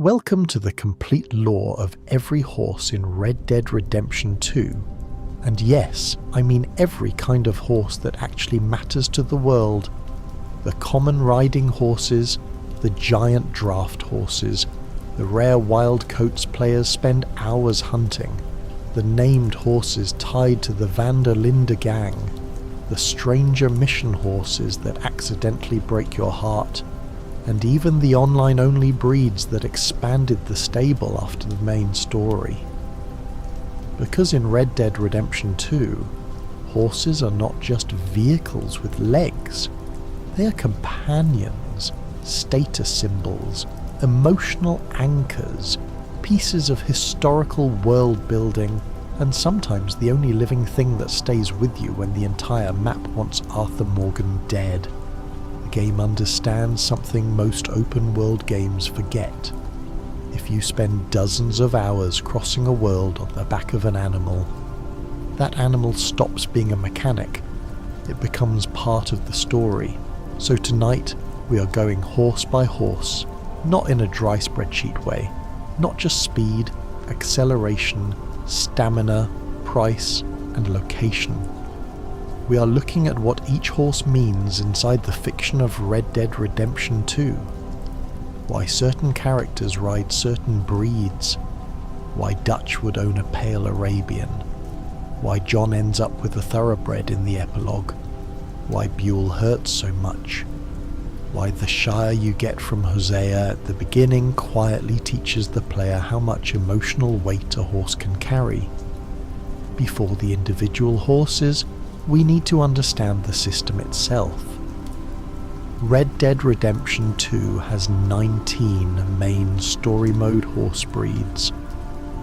Welcome to the complete lore of every horse in Red Dead Redemption 2. And yes, I mean every kind of horse that actually matters to the world. The common riding horses, the giant draft horses, the rare wild coats players spend hours hunting, the named horses tied to the Linde gang, the stranger mission horses that accidentally break your heart, and even the online-only breeds that expanded the stable after the main story. Because in Red Dead Redemption 2, horses are not just vehicles with legs, they are companions, status symbols, emotional anchors, pieces of historical world building, and sometimes the only living thing that stays with you when the entire map wants Arthur Morgan dead. The game understands something most open world games forget. If you spend dozens of hours crossing a world on the back of an animal, that animal stops being a mechanic. It becomes part of the story. So tonight, we are going horse by horse, not in a dry spreadsheet way, not just speed, acceleration, stamina, price, and location. We are looking at what each horse means inside the fiction of Red Dead Redemption 2. Why certain characters ride certain breeds. Why Dutch would own a pale Arabian. Why John ends up with a thoroughbred in the epilogue. Why Buell hurts so much. Why the shire you get from Hosea at the beginning quietly teaches the player how much emotional weight a horse can carry. Before the individual horses, we need to understand the system itself. Red Dead Redemption 2 has 19 main story mode horse breeds.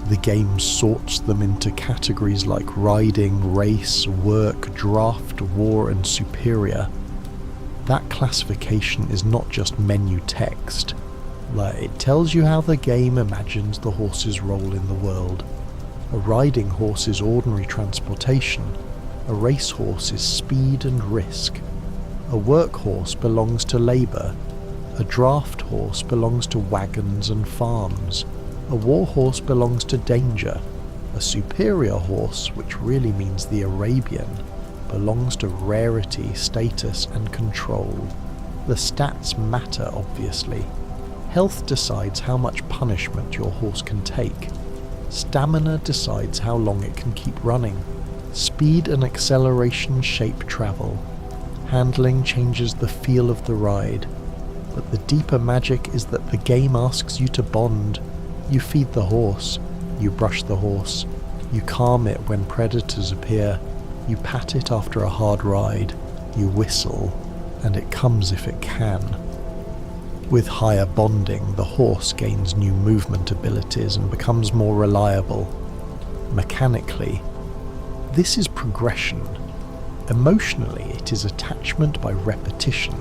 The game sorts them into categories like riding, race, work, draft, war, and superior. That classification is not just menu text. It tells you how the game imagines the horse's role in the world. A riding horse is ordinary transportation. A racehorse is speed and risk. A workhorse belongs to labour. A draft horse belongs to wagons and farms. A warhorse belongs to danger. A superior horse, which really means the Arabian, belongs to rarity, status, and control. The stats matter, obviously. Health decides how much punishment your horse can take. Stamina decides how long it can keep running. Speed and acceleration shape travel. Handling changes the feel of the ride. But the deeper magic is that the game asks you to bond. You feed the horse. You brush the horse. You calm it when predators appear. You pat it after a hard ride. You whistle. And it comes if it can. With higher bonding, the horse gains new movement abilities and becomes more reliable. Mechanically, this is progression. Emotionally, it is attachment by repetition.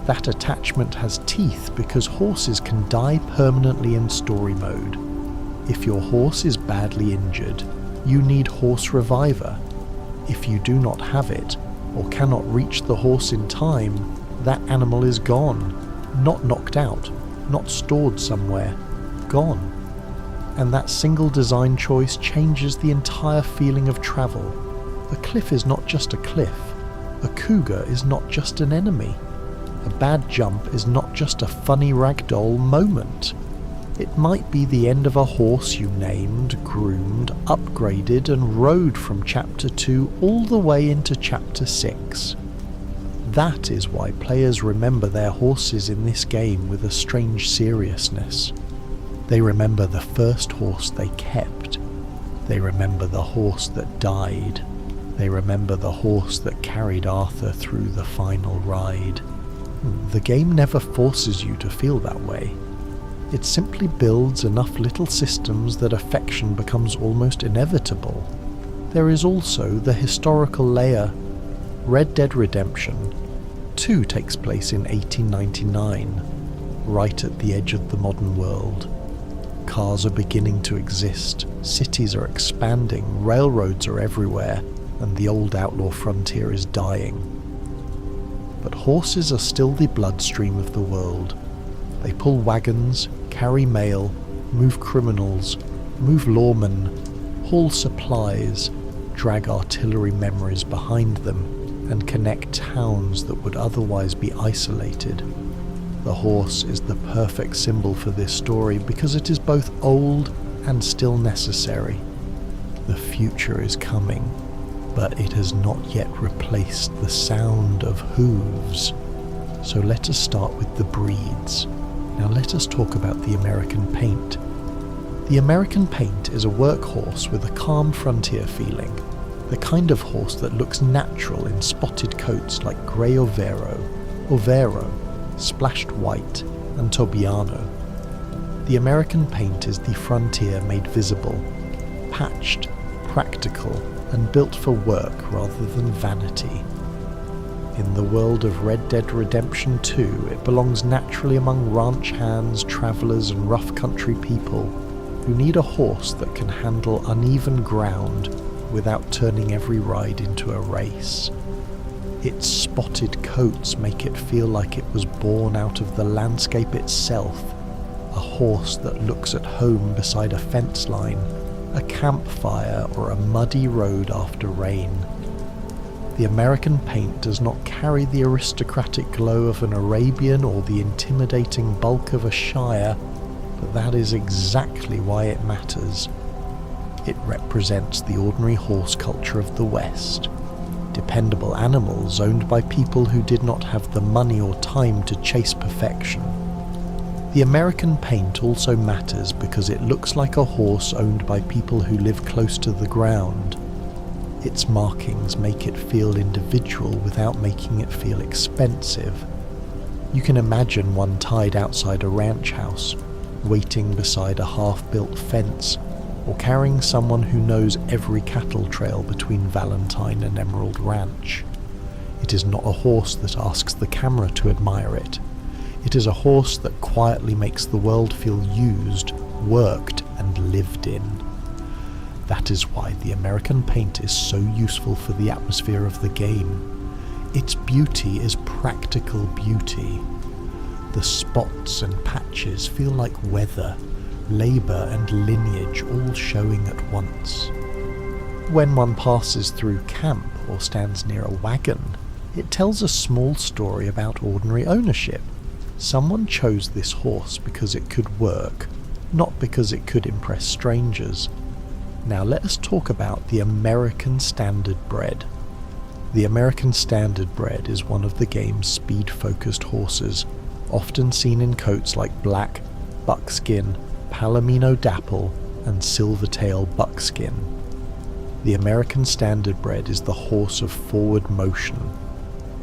That attachment has teeth because horses can die permanently in story mode. If your horse is badly injured, you need Horse Reviver. If you do not have it, or cannot reach the horse in time, that animal is gone. Not knocked out, not stored somewhere. Gone. And that single design choice changes the entire feeling of travel. A cliff is not just a cliff. A cougar is not just an enemy. A bad jump is not just a funny ragdoll moment. It might be the end of a horse you named, groomed, upgraded, and rode from Chapter 2 all the way into Chapter 6. That is why players remember their horses in this game with a strange seriousness. They remember the first horse they kept. They remember the horse that died. They remember the horse that carried Arthur through the final ride. The game never forces you to feel that way. It simply builds enough little systems that affection becomes almost inevitable. There is also the historical layer. Red Dead Redemption 2 takes place in 1899, right at the edge of the modern world. Cars are beginning to exist, cities are expanding, railroads are everywhere, and the old outlaw frontier is dying. But horses are still the bloodstream of the world. They pull wagons, carry mail, move criminals, move lawmen, haul supplies, drag artillery memories behind them, and connect towns that would otherwise be isolated. The horse is the perfect symbol for this story because it is both old and still necessary. The future is coming, but it has not yet replaced the sound of hooves. So let us start with the breeds. Now let us talk about the American Paint. The American Paint is a workhorse with a calm frontier feeling, the kind of horse that looks natural in spotted coats like Grey Overo, Splashed White, and Tobiano. The American Paint is the frontier made visible, patched, practical, and built for work rather than vanity. In the world of Red Dead Redemption 2, it belongs naturally among ranch hands, travellers, and rough country people who need a horse that can handle uneven ground without turning every ride into a race. Its spotted coats make it feel like it was born out of the landscape itself, a horse that looks at home beside a fence line, a campfire, or a muddy road after rain. The American Paint does not carry the aristocratic glow of an Arabian or the intimidating bulk of a Shire, but that is exactly why it matters. It represents the ordinary horse culture of the West. Dependable animals owned by people who did not have the money or time to chase perfection. The American Paint also matters because it looks like a horse owned by people who live close to the ground. Its markings make it feel individual without making it feel expensive. You can imagine one tied outside a ranch house, waiting beside a half-built fence, or carrying someone who knows every cattle trail between Valentine and Emerald Ranch. It is not a horse that asks the camera to admire it. It is a horse that quietly makes the world feel used, worked, and lived in. That is why the American Paint is so useful for the atmosphere of the game. Its beauty is practical beauty. The spots and patches feel like weather, labour and lineage all showing at once. When one passes through camp or stands near a wagon, it tells a small story about ordinary ownership. Someone chose this horse because it could work, not because it could impress strangers. Now let us talk about the American Standardbred. The American Standardbred is one of the game's speed-focused horses, often seen in coats like black, buckskin, palomino dapple, and silvertail buckskin. The American Standardbred is the horse of forward motion.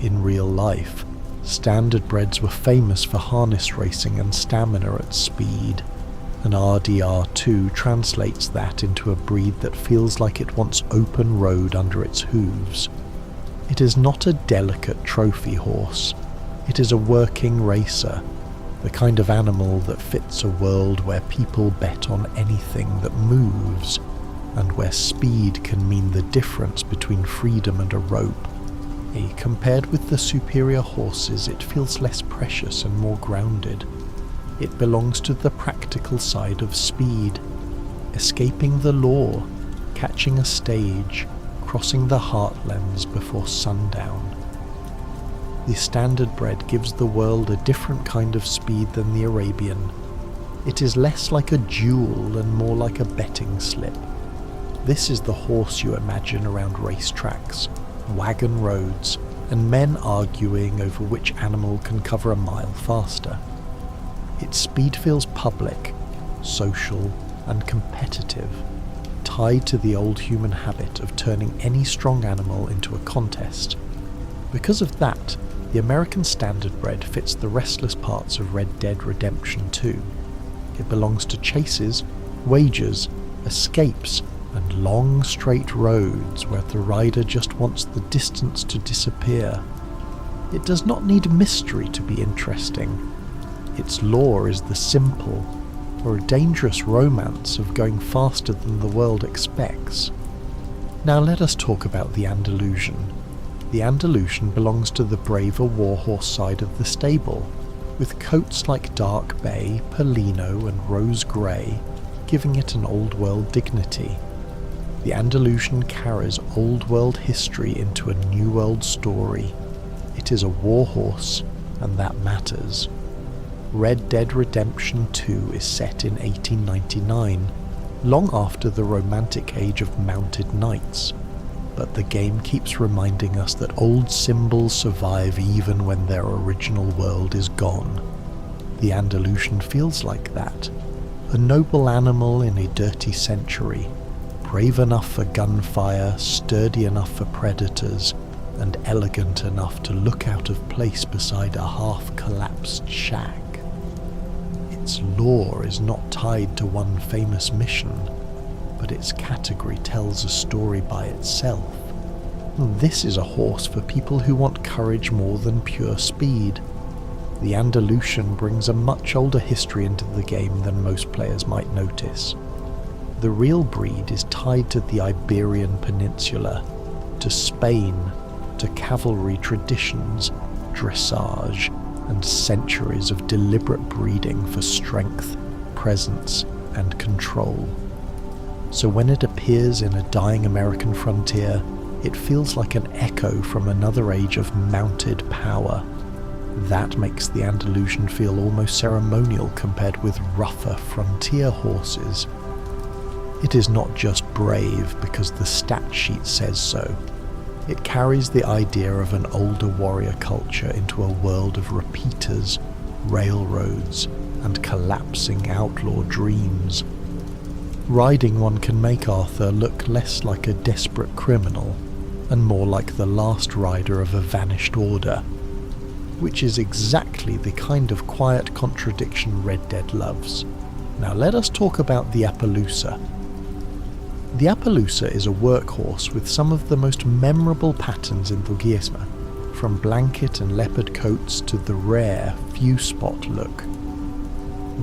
In real life, Standardbreds were famous for harness racing and stamina at speed. An RDR2 translates that into a breed that feels like it wants open road under its hooves. It is not a delicate trophy horse. It is a working racer, the kind of animal that fits a world where people bet on anything that moves, and where speed can mean the difference between freedom and a rope. Compared with the superior horses, it feels less precious and more grounded. It belongs to the practical side of speed, escaping the law, catching a stage, crossing the heartlands before sundown. The Standardbred gives the world a different kind of speed than the Arabian. It is less like a duel and more like a betting slip. This is the horse you imagine around racetracks, wagon roads, and men arguing over which animal can cover a mile faster. Its speed feels public, social, and competitive, tied to the old human habit of turning any strong animal into a contest. Because of that, the American Standardbred fits the restless parts of Red Dead Redemption 2. It belongs to chases, wagers, escapes, and long straight roads where the rider just wants the distance to disappear. It does not need mystery to be interesting. Its lore is the simple, or a dangerous romance of going faster than the world expects. Now let us talk about the Andalusian. The Andalusian belongs to the braver warhorse side of the stable. with coats like dark bay, Perlino and rose grey, giving it an old world dignity. The Andalusian carries old world history into a new world story. It is a warhorse, and that matters. Red Dead Redemption 2 is set in 1899, long after the romantic age of mounted knights, but the game keeps reminding us that old symbols survive even when their original world is gone. The Andalusian feels like that, a noble animal in a dirty century, brave enough for gunfire, sturdy enough for predators, and elegant enough to look out of place beside a half-collapsed shack. Its lore is not tied to one famous mission, but its category tells a story by itself. This is a horse for people who want courage more than pure speed. The Andalusian brings a much older history into the game than most players might notice. The real breed is tied to the Iberian Peninsula, to Spain, to cavalry traditions, dressage, and centuries of deliberate breeding for strength, presence, and control. So when it appears in a dying American frontier, it feels like an echo from another age of mounted power. That makes the Andalusian feel almost ceremonial compared with rougher frontier horses. It is not just brave because the stat sheet says so. It carries the idea of an older warrior culture into a world of repeaters, railroads, and collapsing outlaw dreams. Riding one can make Arthur look less like a desperate criminal and more like the last rider of a vanished order, which is exactly the kind of quiet contradiction Red Dead loves. Now let us talk about the Appaloosa. The Appaloosa is a workhorse with some of the most memorable patterns in Tuguismo, from blanket and leopard coats to the rare few spot look.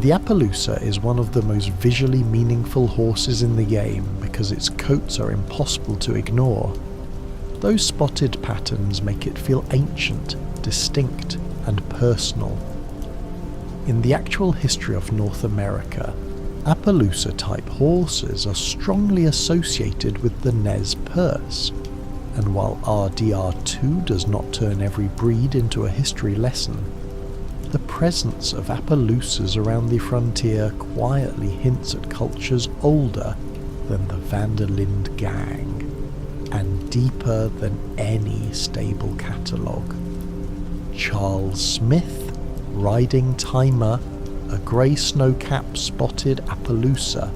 The Appaloosa is one of the most visually meaningful horses in the game because its coats are impossible to ignore. Those spotted patterns make it feel ancient, distinct, and personal. In the actual history of North America, Appaloosa-type horses are strongly associated with the Nez Perce, and while RDR2 does not turn every breed into a history lesson, the presence of Appaloosas around the frontier quietly hints at cultures older than the Van der Linde gang, and deeper than any stable catalogue. Charles Smith, riding Timer, a grey snow-capped spotted Appaloosa,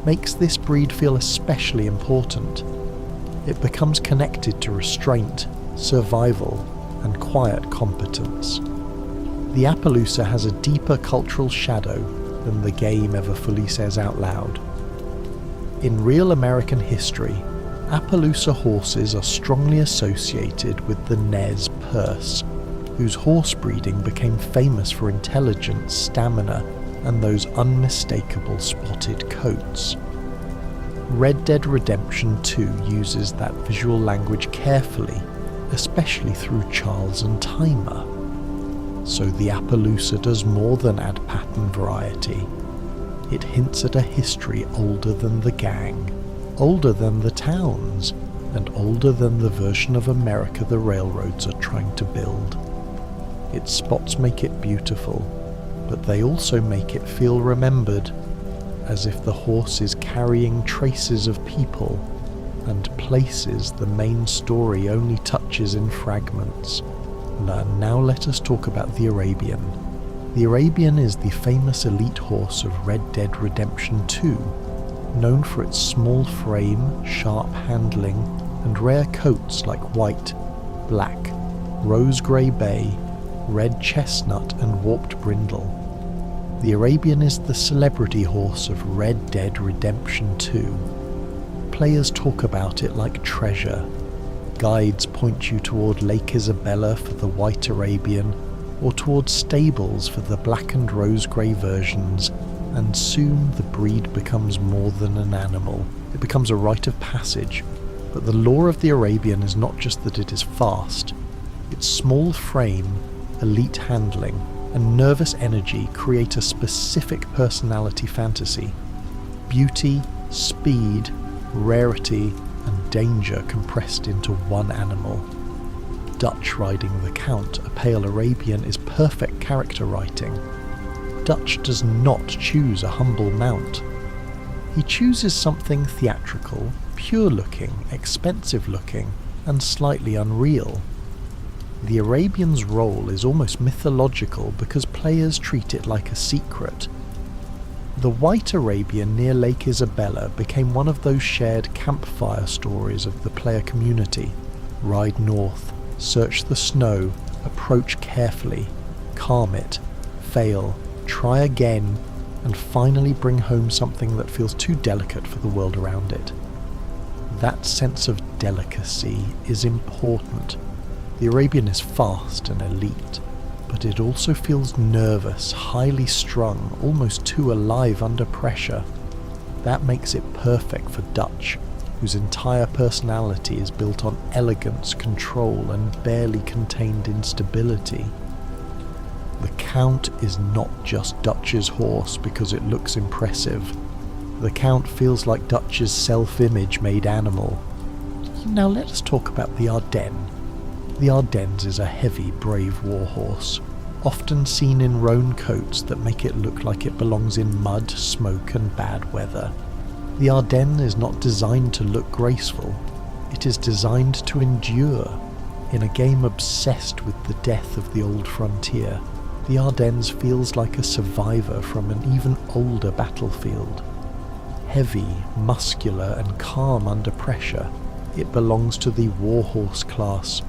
makes this breed feel especially important. It becomes connected to restraint, survival, and quiet competence. The Appaloosa has a deeper cultural shadow than the game ever fully says out loud. In real American history, Appaloosa horses are strongly associated with the Nez Perce, whose horse breeding became famous for intelligence, stamina, and those unmistakable spotted coats. Red Dead Redemption 2 uses that visual language carefully, especially through Charles and Timer. So the Appaloosa does more than add pattern variety. It hints at a history older than the gang, older than the towns, and older than the version of America the railroads are trying to build. Its spots make it beautiful, but they also make it feel remembered, as if the horse is carrying traces of people and places the main story only touches in fragments. Now let us talk about the Arabian. The Arabian is the famous elite horse of Red Dead Redemption 2, known for its small frame, sharp handling, and rare coats like white, black, rose grey bay, red chestnut, and warped brindle. The Arabian is the celebrity horse of Red Dead Redemption 2. Players talk about it like treasure. Guides point you toward Lake Isabella for the white Arabian, or toward stables for the black and rose grey versions, and soon the breed becomes more than an animal. It becomes a rite of passage. But the lore of the Arabian is not just that it is fast. Its small frame, elite handling, and nervous energy create a specific personality fantasy. Beauty, speed, rarity, and danger compressed into one animal. Dutch riding the Count, a pale Arabian, is perfect character writing. Dutch does not choose a humble mount. He chooses something theatrical, pure-looking, expensive-looking, and slightly unreal. The Arabian's role is almost mythological because players treat it like a secret. The White Arabian near Lake Isabella became one of those shared campfire stories of the player community. Ride north, search the snow, approach carefully, calm it, fail, try again, and finally bring home something that feels too delicate for the world around it. That sense of delicacy is important. The Arabian is fast and elite, but it also feels nervous, highly strung, almost too alive under pressure. That makes it perfect for Dutch, whose entire personality is built on elegance, control, and barely contained instability. The Count is not just Dutch's horse because it looks impressive. The Count feels like Dutch's self-image made animal. Now let us talk about the Ardennes. The Ardennes is a heavy, brave warhorse, often seen in roan coats that make it look like it belongs in mud, smoke, and bad weather. The Ardennes is not designed to look graceful. It is designed to endure. In a game obsessed with the death of the old frontier, the Ardennes feels like a survivor from an even older battlefield. Heavy, muscular, and calm under pressure, it belongs to the warhorse class,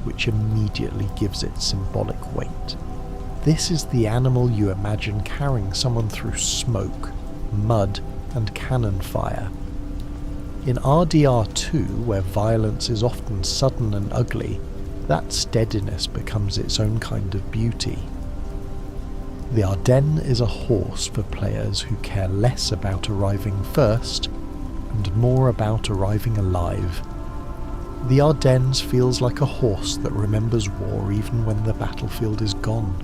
which immediately gives it symbolic weight. This is the animal you imagine carrying someone through smoke, mud, and cannon fire. In RDR2, where violence is often sudden and ugly, that steadiness becomes its own kind of beauty. The Ardennes is a horse for players who care less about arriving first and more about arriving alive. The Ardennes feels like a horse that remembers war even when the battlefield is gone.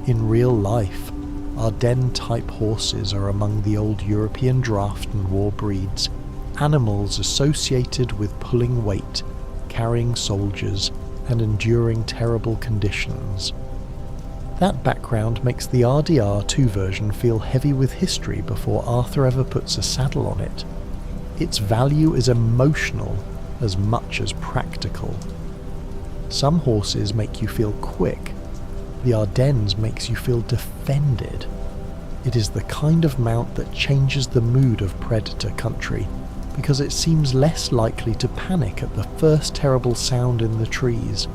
In real life, Ardennes-type horses are among the old European draft and war breeds, animals associated with pulling weight, carrying soldiers, and enduring terrible conditions. That background makes the RDR2 version feel heavy with history before Arthur ever puts a saddle on it. Its value is emotional as much as practical. Some horses make you feel quick. The Ardennes makes you feel defended. It is the kind of mount that changes the mood of predator country, because it seems less likely to panic at the first terrible sound in the trees.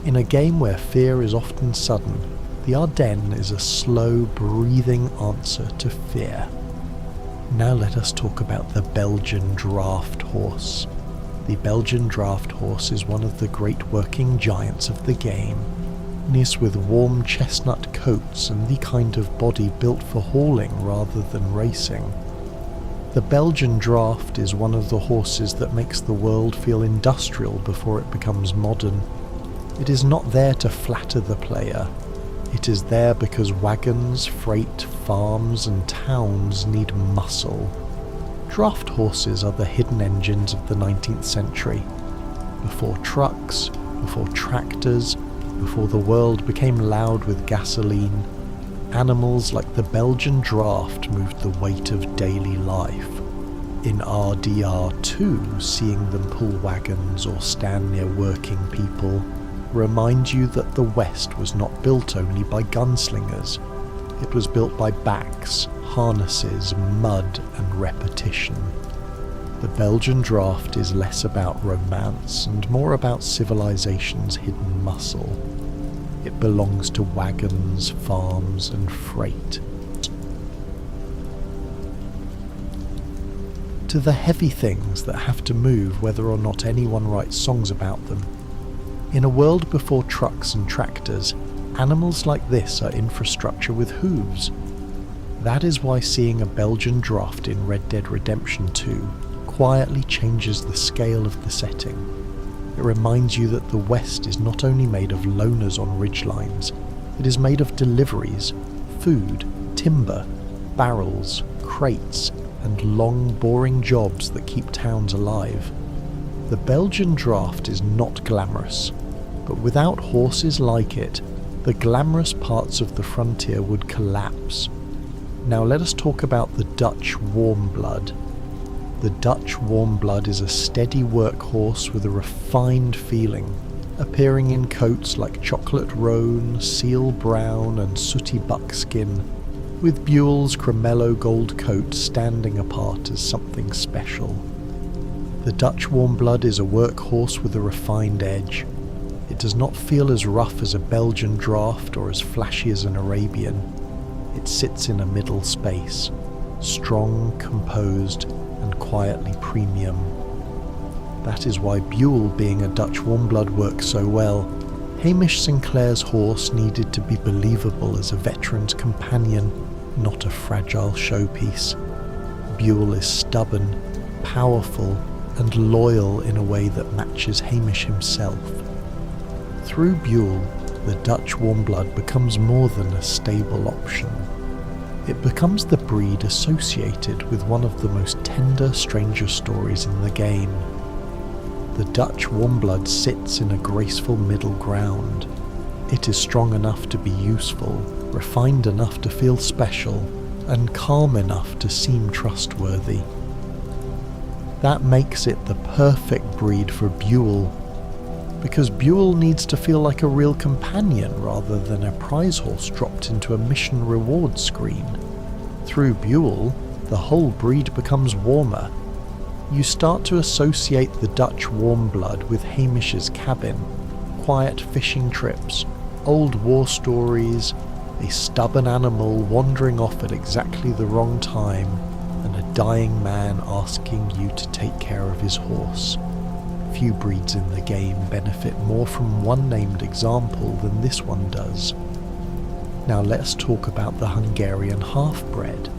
In a game where fear is often sudden, the Ardennes is a slow, breathing answer to fear. Now let us talk about the Belgian draft horse. The Belgian draft horse is one of the great working giants of the game, nice with warm chestnut coats and the kind of body built for hauling rather than racing. The Belgian draft is one of the horses that makes the world feel industrial before it becomes modern. It is not there to flatter the player. It is there because wagons, freight, farms, and towns need muscle. Draft horses are the hidden engines of the 19th century. Before trucks, before tractors, before the world became loud with gasoline, animals like the Belgian draft moved the weight of daily life. In RDR2, seeing them pull wagons or stand near working people reminds you that the West was not built only by gunslingers. It was built by backs, harnesses, mud, and repetition. The Belgian draft is less about romance and more about civilization's hidden muscle. It belongs to wagons, farms, and freight. To the heavy things that have to move whether or not anyone writes songs about them. In a world before trucks and tractors, animals like this are infrastructure with hooves. That is why seeing a Belgian draft in Red Dead Redemption 2 quietly changes the scale of the setting. It reminds you that the West is not only made of loners on ridgelines, It is made of deliveries, food, timber, barrels, crates, and long, boring jobs that keep towns alive. The Belgian draft is not glamorous, but without horses like it, the glamorous parts of the frontier would collapse. Now let us talk about the Dutch warm blood. The Dutch warm blood is a steady workhorse with a refined feeling, appearing in coats like chocolate roan, seal brown and sooty buckskin, with Buell's cremello gold coat standing apart as something special. The Dutch warm blood is a workhorse with a refined edge. It does not feel as rough as a Belgian draft or as flashy as an Arabian. It sits in a middle space, strong, composed, and quietly premium. That is why Buell being a Dutch warm blood works so well. Hamish Sinclair's horse needed to be believable as a veteran's companion, not a fragile showpiece. Buell is stubborn, powerful, and loyal in a way that matches Hamish himself. Through Buell, the Dutch warm blood becomes more than a stable option. It becomes the breed associated with one of the most tender stranger stories in the game. The Dutch warm blood sits in a graceful middle ground. It is strong enough to be useful, refined enough to feel special, and calm enough to seem trustworthy. That makes it the perfect breed for Buell, because Buell needs to feel like a real companion rather than a prize horse dropped into a mission reward screen. Through Buell, the whole breed becomes warmer. You start to associate the Dutch warm blood with Hamish's cabin, quiet fishing trips, old war stories, a stubborn animal wandering off at exactly the wrong time, and a dying man asking you to take care of his horse. Few breeds in the game benefit more from one named example than this one does. Now let's talk about the Hungarian half-bred.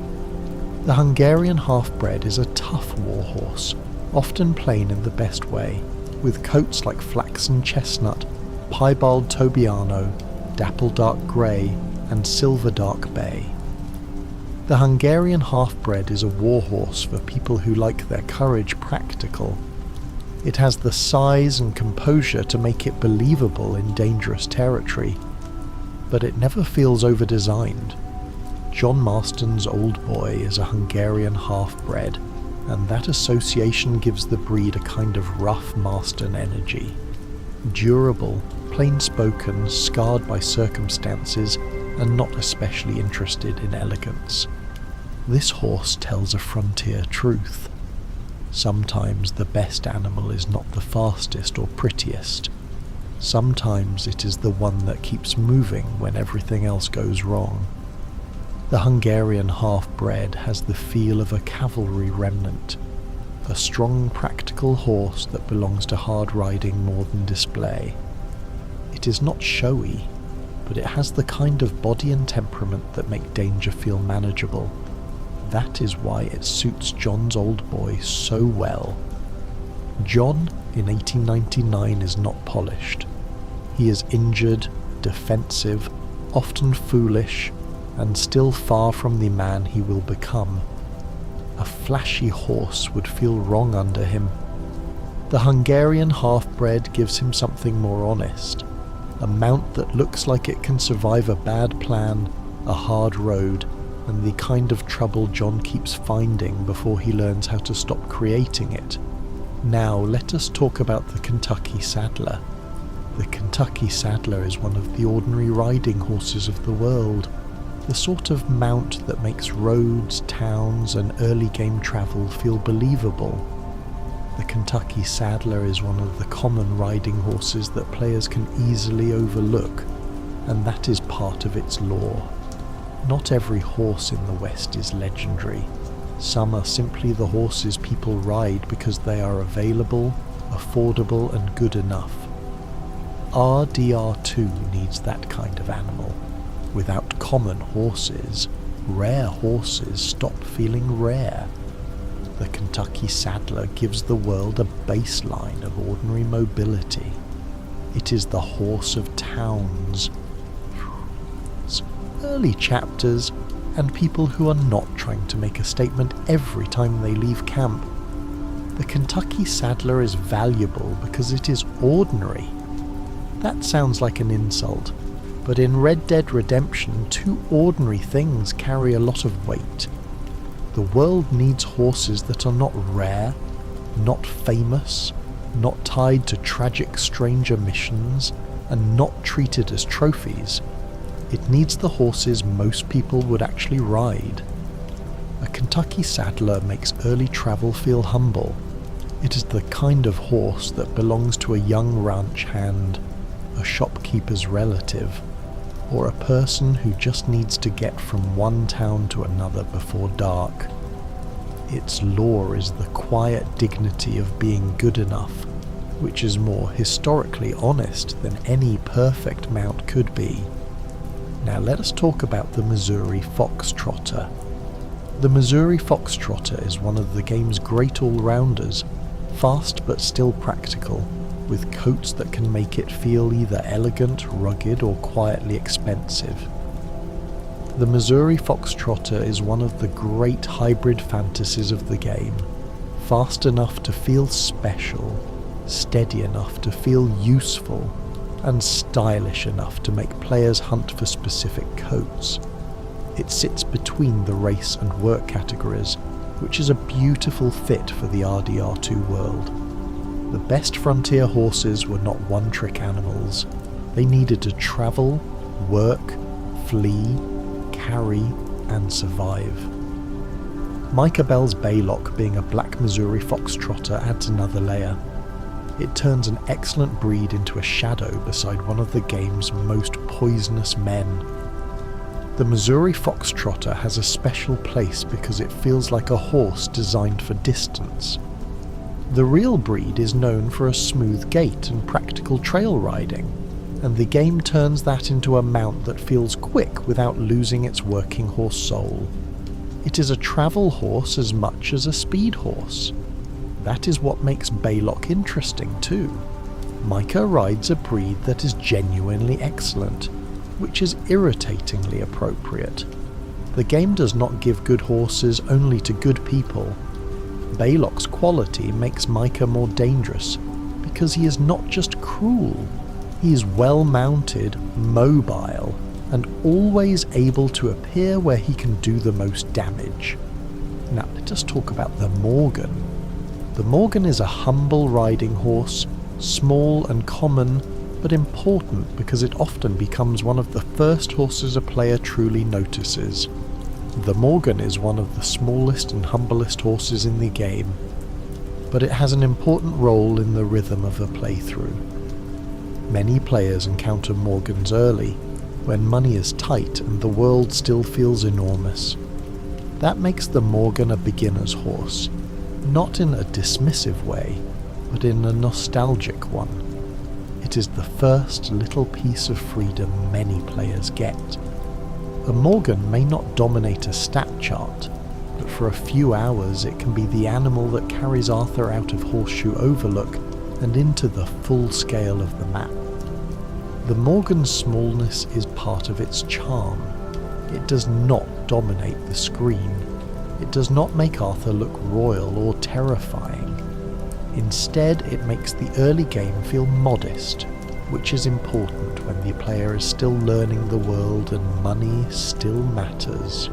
The Hungarian half-bred is a tough warhorse, often plain in the best way, with coats like flaxen chestnut, piebald tobiano, dapple dark grey, and silver dark bay. The Hungarian half-bred is a warhorse for people who like their courage practical. It has the size and composure to make it believable in dangerous territory, but it never feels over-designed. John Marston's old boy is a Hungarian half-bred, and that association gives the breed a kind of rough Marston energy. Durable, plain-spoken, scarred by circumstances, and not especially interested in elegance. This horse tells a frontier truth. Sometimes the best animal is not the fastest or prettiest. Sometimes it is the one that keeps moving when everything else goes wrong. The Hungarian half-bred has the feel of a cavalry remnant, a strong practical horse that belongs to hard riding more than display. It is not showy, but it has the kind of body and temperament that make danger feel manageable. That is why it suits John's old boy so well. John, in 1899, is not polished. He is injured, defensive, often foolish, and still far from the man he will become. A flashy horse would feel wrong under him. The Hungarian half-bred gives him something more honest, a mount that looks like it can survive a bad plan, a hard road, and the kind of trouble John keeps finding before he learns how to stop creating it. Now let us talk about the Kentucky Saddler. The Kentucky Saddler is one of the ordinary riding horses of the world, the sort of mount that makes roads, towns, and early game travel feel believable. The Kentucky Saddler is one of the common riding horses that players can easily overlook, and that is part of its lore. Not every horse in the West is legendary. Some are simply the horses people ride because they are available, affordable, and good enough. RDR2 needs that kind of animal. Without common horses, rare horses stop feeling rare. The Kentucky Saddler gives the world a baseline of ordinary mobility. It is the horse of towns. early chapters, and people who are not trying to make a statement every time they leave camp. The Kentucky Saddler is valuable because it is ordinary. That sounds like an insult, but in Red Dead Redemption, two ordinary things carry a lot of weight. The world needs horses that are not rare, not famous, not tied to tragic stranger missions, and not treated as trophies. It needs the horses most people would actually ride. A Kentucky Saddler makes early travel feel humble. It is the kind of horse that belongs to a young ranch hand, a shopkeeper's relative, or a person who just needs to get from one town to another before dark. Its lore is the quiet dignity of being good enough, which is more historically honest than any perfect mount could be. Now let us talk about the Missouri Foxtrotter. The Missouri Foxtrotter is one of the game's great all-rounders, fast but still practical, with coats that can make it feel either elegant, rugged, or quietly expensive. The Missouri Foxtrotter is one of the great hybrid fantasies of the game, fast enough to feel special, steady enough to feel useful, and stylish enough to make players hunt for specific coats. It sits between the race and work categories, which is a beautiful fit for the RDR2 world. The best frontier horses were not one-trick animals. They needed to travel, work, flee, carry, and survive. Micah Bell's Baylock being a black Missouri Foxtrotter adds another layer. It turns an excellent breed into a shadow beside one of the game's most poisonous men. The Missouri Foxtrotter has a special place because it feels like a horse designed for distance. The real breed is known for a smooth gait and practical trail riding, and the game turns that into a mount that feels quick without losing its working horse soul. It is a travel horse as much as a speed horse. That is what makes Baylock interesting too. Micah rides a breed that is genuinely excellent, which is irritatingly appropriate. The game does not give good horses only to good people. Baylock's quality makes Micah more dangerous because he is not just cruel, he is well mounted, mobile, and always able to appear where he can do the most damage. Now let us talk about the Morgan. The Morgan is a humble riding horse, small and common, but important because it often becomes one of the first horses a player truly notices. The Morgan is one of the smallest and humblest horses in the game, but it has an important role in the rhythm of a playthrough. Many players encounter Morgans early, when money is tight and the world still feels enormous. That makes the Morgan a beginner's horse, not in a dismissive way, but in a nostalgic one. It is the first little piece of freedom many players get. A Morgan may not dominate a stat chart, but for a few hours it can be the animal that carries Arthur out of Horseshoe Overlook and into the full scale of the map. The Morgan's smallness is part of its charm. It does not dominate the screen. It does not make Arthur look royal or terrifying. Instead, it makes the early game feel modest, which is important when the player is still learning the world and money still matters.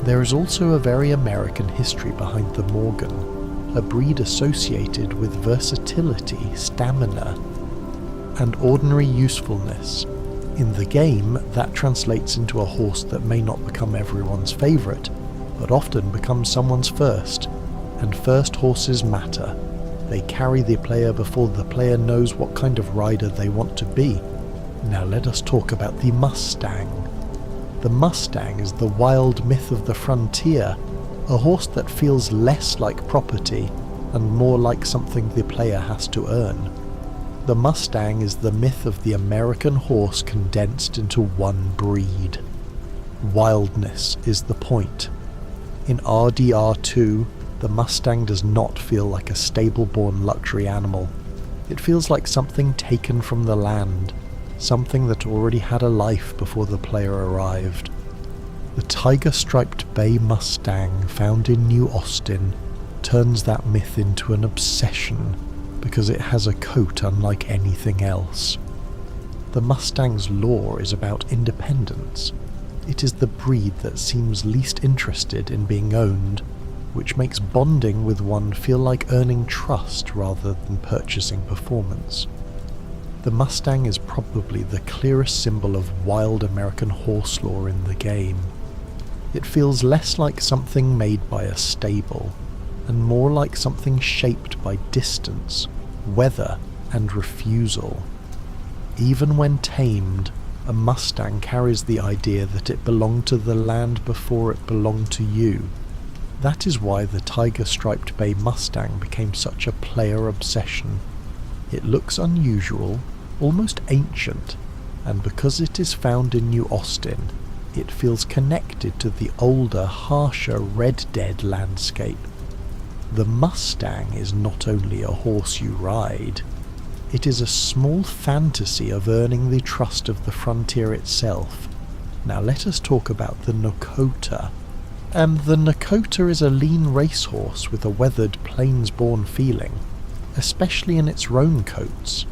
There is also a very American history behind the Morgan, a breed associated with versatility, stamina, and ordinary usefulness. In the game, that translates into a horse that may not become everyone's favourite, but often becomes someone's first, and first horses matter. They carry the player before the player knows what kind of rider they want to be. Now let us talk about the Mustang. The Mustang is the wild myth of the frontier, a horse that feels less like property and more like something the player has to earn. The Mustang is the myth of the American horse condensed into one breed. Wildness is the point. In RDR2, the Mustang does not feel like a stable-born luxury animal. It feels like something taken from the land. something that already had a life before the player arrived. The tiger-striped bay Mustang found in New Austin turns that myth into an obsession because it has a coat unlike anything else. The Mustang's lore is about independence. It is the breed that seems least interested in being owned, which makes bonding with one feel like earning trust rather than purchasing performance. The Mustang is probably the clearest symbol of wild American horse lore in the game. It feels less like something made by a stable, and more like something shaped by distance, weather, and refusal. Even when tamed, a Mustang carries the idea that it belonged to the land before it belonged to you. That is why the tiger-striped bay Mustang became such a player obsession. It looks unusual, almost ancient, and because it is found in New Austin, it feels connected to the older, harsher Red Dead landscape. The Mustang is not only a horse you ride, it is a small fantasy of earning the trust of the frontier itself. Now let us talk about the Nakota. The Nakota is a lean racehorse with a weathered, plains-born feeling, especially in its roan coats.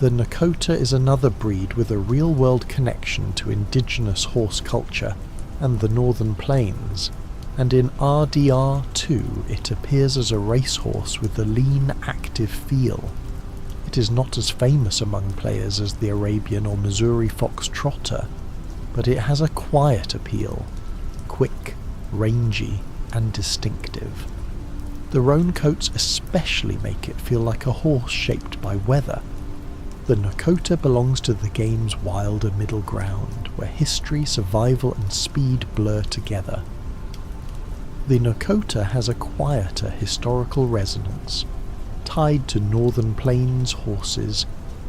The Nakota is another breed with a real-world connection to indigenous horse culture and the northern plains, and in RDR2 it appears as a racehorse with a lean, active feel. It is not as famous among players as the Arabian or Missouri Fox Trotter, but it has a quiet appeal, quick, rangy, and distinctive. The roan coats especially make it feel like a horse shaped by weather. The Nakota belongs to the game's wilder middle ground, where history, survival, and speed blur together. The Nakota has a quieter historical resonance, tied to northern plains horses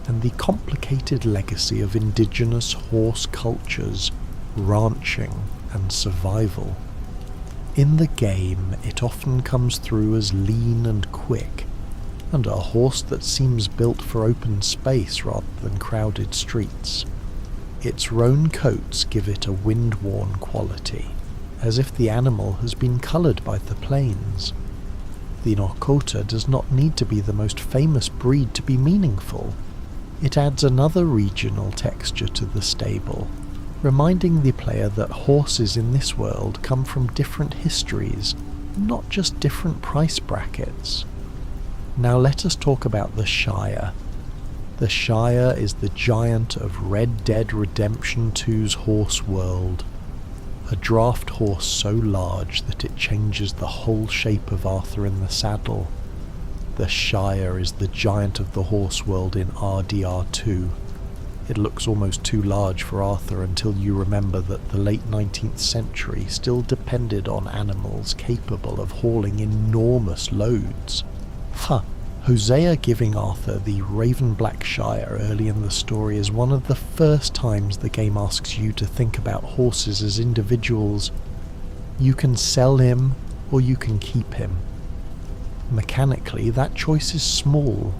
and the complicated legacy of indigenous horse cultures, ranching, and survival. In the game, it often comes through as lean and quick, and a horse that seems built for open space rather than crowded streets. Its roan coats give it a wind-worn quality, as if the animal has been coloured by the plains. The Nakota does not need to be the most famous breed to be meaningful. It adds another regional texture to the stable, reminding the player that horses in this world come from different histories, not just different price brackets. Now let us talk about the Shire. The Shire is the giant of Red Dead Redemption 2's horse world. A draft horse so large that it changes the whole shape of Arthur in the saddle. The Shire is the giant of the horse world in RDR2. It looks almost too large for Arthur until you remember that the late 19th century still depended on animals capable of hauling enormous loads. Hosea giving Arthur the Raven Black Shire early in the story is one of the first times the game asks you to think about horses as individuals. You can sell him, or you can keep him. Mechanically, that choice is small.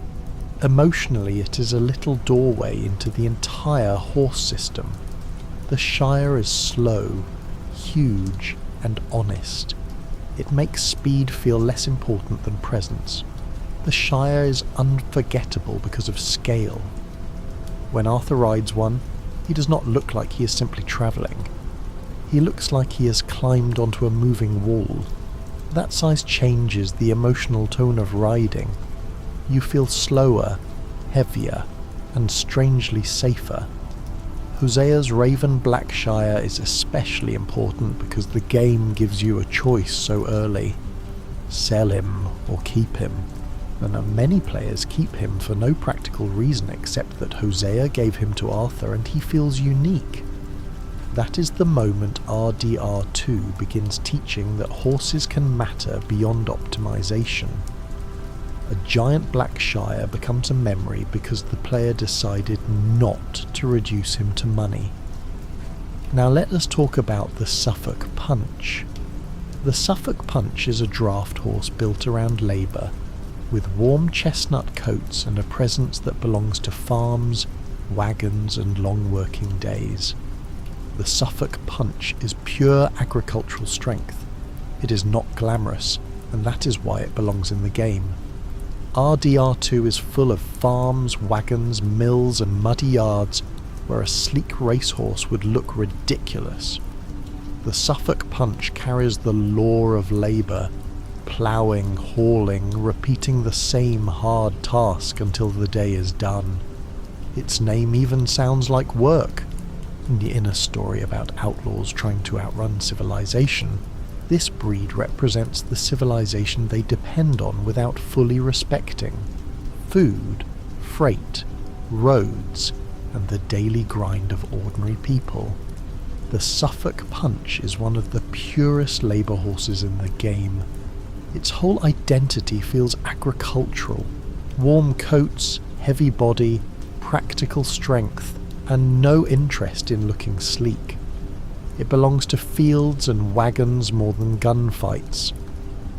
Emotionally, it is a little doorway into the entire horse system. The Shire is slow, huge, and honest. It makes speed feel less important than presence. The Shire is unforgettable because of scale. When Arthur rides one, he does not look like he is simply travelling. He looks like he has climbed onto a moving wall. That size changes the emotional tone of riding. You feel slower, heavier, and strangely safer. Hosea's Raven Black Shire is especially important because the game gives you a choice so early. Sell him or keep him. And many players keep him for no practical reason except that Hosea gave him to Arthur and he feels unique. That is the moment RDR2 begins teaching that horses can matter beyond optimization. A giant black Shire becomes a memory because the player decided not to reduce him to money. Now let us talk about the Suffolk Punch. The Suffolk Punch is a draft horse built around labour, with warm chestnut coats and a presence that belongs to farms, wagons and long working days. The Suffolk Punch is pure agricultural strength. It is not glamorous, and that is why it belongs in the game. RDR2 is full of farms, wagons, mills and muddy yards where a sleek racehorse would look ridiculous. The Suffolk Punch carries the lore of labour, ploughing, hauling, repeating the same hard task until the day is done. Its name even sounds like work. In a story about outlaws trying to outrun civilization, this breed represents the civilization they depend on without fully respecting: food, freight, roads, and the daily grind of ordinary people. The Suffolk Punch is one of the purest labour horses in the game. Its whole identity feels agricultural: warm coats, heavy body, practical strength, and no interest in looking sleek. It belongs to fields and wagons more than gunfights.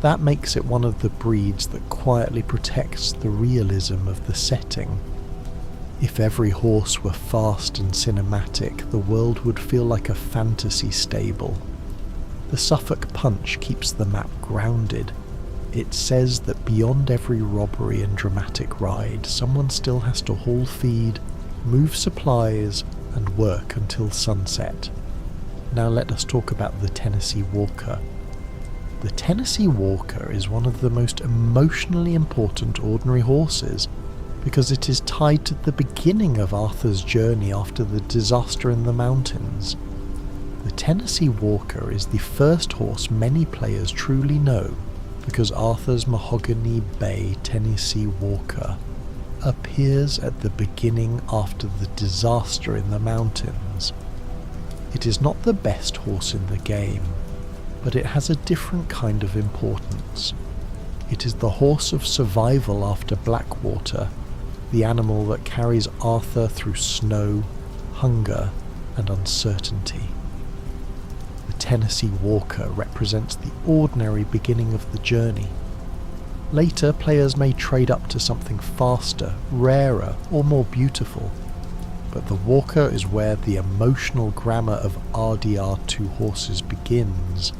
That makes it one of the breeds that quietly protects the realism of the setting. If every horse were fast and cinematic, the world would feel like a fantasy stable. The Suffolk Punch keeps the map grounded. It says that beyond every robbery and dramatic ride, someone still has to haul feed, move supplies, and work until sunset. Now let us talk about the Tennessee Walker. The Tennessee Walker is one of the most emotionally important ordinary horses because it is tied to the beginning of Arthur's journey after the disaster in the mountains. The Tennessee Walker is the first horse many players truly know because Arthur's Mahogany Bay Tennessee Walker appears at the beginning after the disaster in the mountains. It is not the best horse in the game, but it has a different kind of importance. It is the horse of survival after Blackwater, the animal that carries Arthur through snow, hunger, and uncertainty. The Tennessee Walker represents the ordinary beginning of the journey. Later, players may trade up to something faster, rarer, or more beautiful, but the Walker is where the emotional grammar of RDR2 horses begins.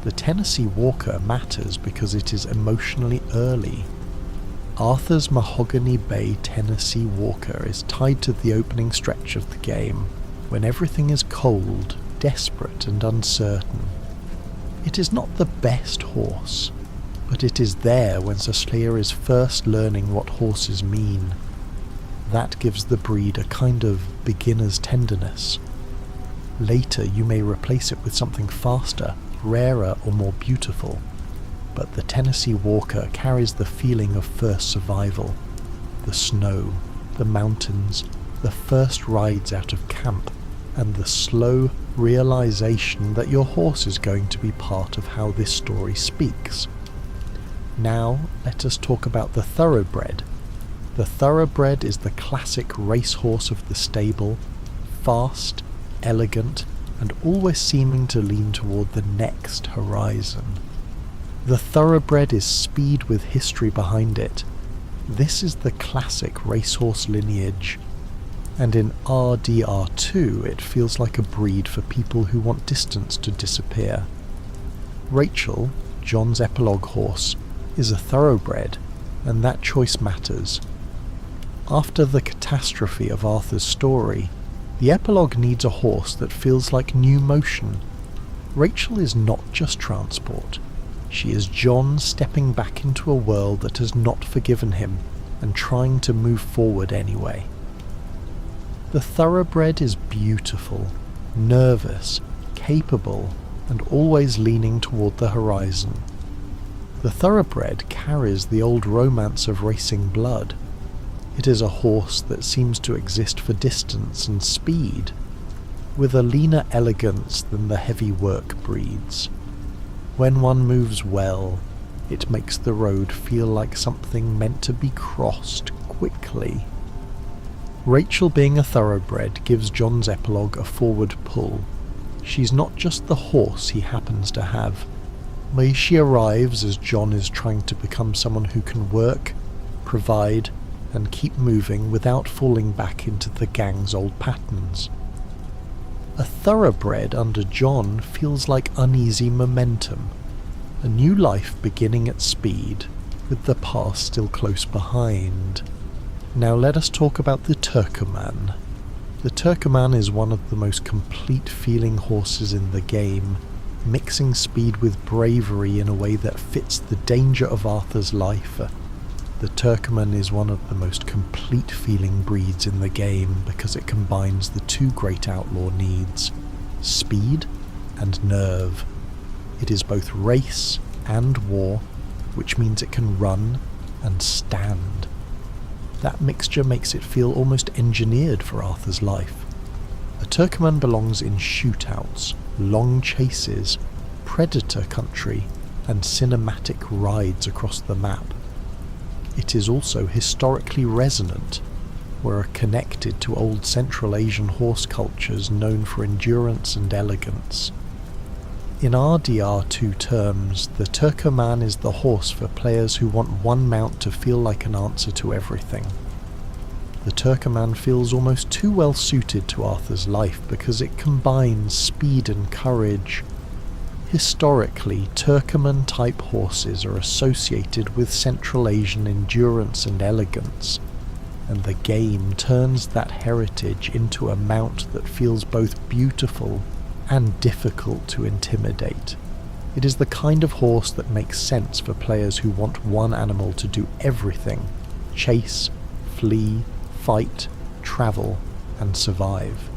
The Tennessee Walker matters because it is emotionally early. Arthur's Mahogany Bay Tennessee Walker is tied to the opening stretch of the game, when everything is cold, desperate and uncertain. It is not the best horse, but it is there when Cecilia is first learning what horses mean. That gives the breed a kind of beginner's tenderness. Later you may replace it with something faster, rarer or more beautiful, but the Tennessee Walker carries the feeling of first survival. The snow, the mountains, the first rides out of camp, and the slow realization that your horse is going to be part of how this story speaks. Now let us talk about the Thoroughbred. The Thoroughbred is the classic racehorse of the stable, fast, elegant, and always seeming to lean toward the next horizon. The Thoroughbred is speed with history behind it. This is the classic racehorse lineage, and in RDR2 it feels like a breed for people who want distance to disappear. Rachel, John's epilogue horse, is a Thoroughbred, and that choice matters. After the catastrophe of Arthur's story, the epilogue needs a horse that feels like new motion. Rachel is not just transport. She is John stepping back into a world that has not forgiven him and trying to move forward anyway. The Thoroughbred is beautiful, nervous, capable, and always leaning toward the horizon. The Thoroughbred carries the old romance of racing blood. It is a horse that seems to exist for distance and speed, with a leaner elegance than the heavy work breeds. When one moves well, it makes the road feel like something meant to be crossed quickly. Rachel being a Thoroughbred gives John's epilogue a forward pull. She's not just the horse he happens to have. She arrives as John is trying to become someone who can work, provide, and keep moving without falling back into the gang's old patterns. A thoroughbred under John feels like uneasy momentum, a new life beginning at speed, with the past still close behind. Now let us talk about the Turkoman. The Turkoman is one of the most complete feeling horses in the game, mixing speed with bravery in a way that fits the danger of Arthur's life. The Turkoman is one of the most complete feeling breeds in the game because it combines the two great outlaw needs, speed and nerve. It is both race and war, which means it can run and stand. That mixture makes it feel almost engineered for Arthur's life. A Turkoman belongs in shootouts, long chases, predator country, and cinematic rides across the map. It is also historically resonant. We're connected to old Central Asian horse cultures known for endurance and elegance. In RDR2 terms, the Turkoman is the horse for players who want one mount to feel like an answer to everything. The Turkoman feels almost too well suited to Arthur's life because it combines speed and courage. Historically, Turkoman-type horses are associated with Central Asian endurance and elegance, and the game turns that heritage into a mount that feels both beautiful and difficult to intimidate. It is the kind of horse that makes sense for players who want one animal to do everything: chase, flee, fight, travel, and survive.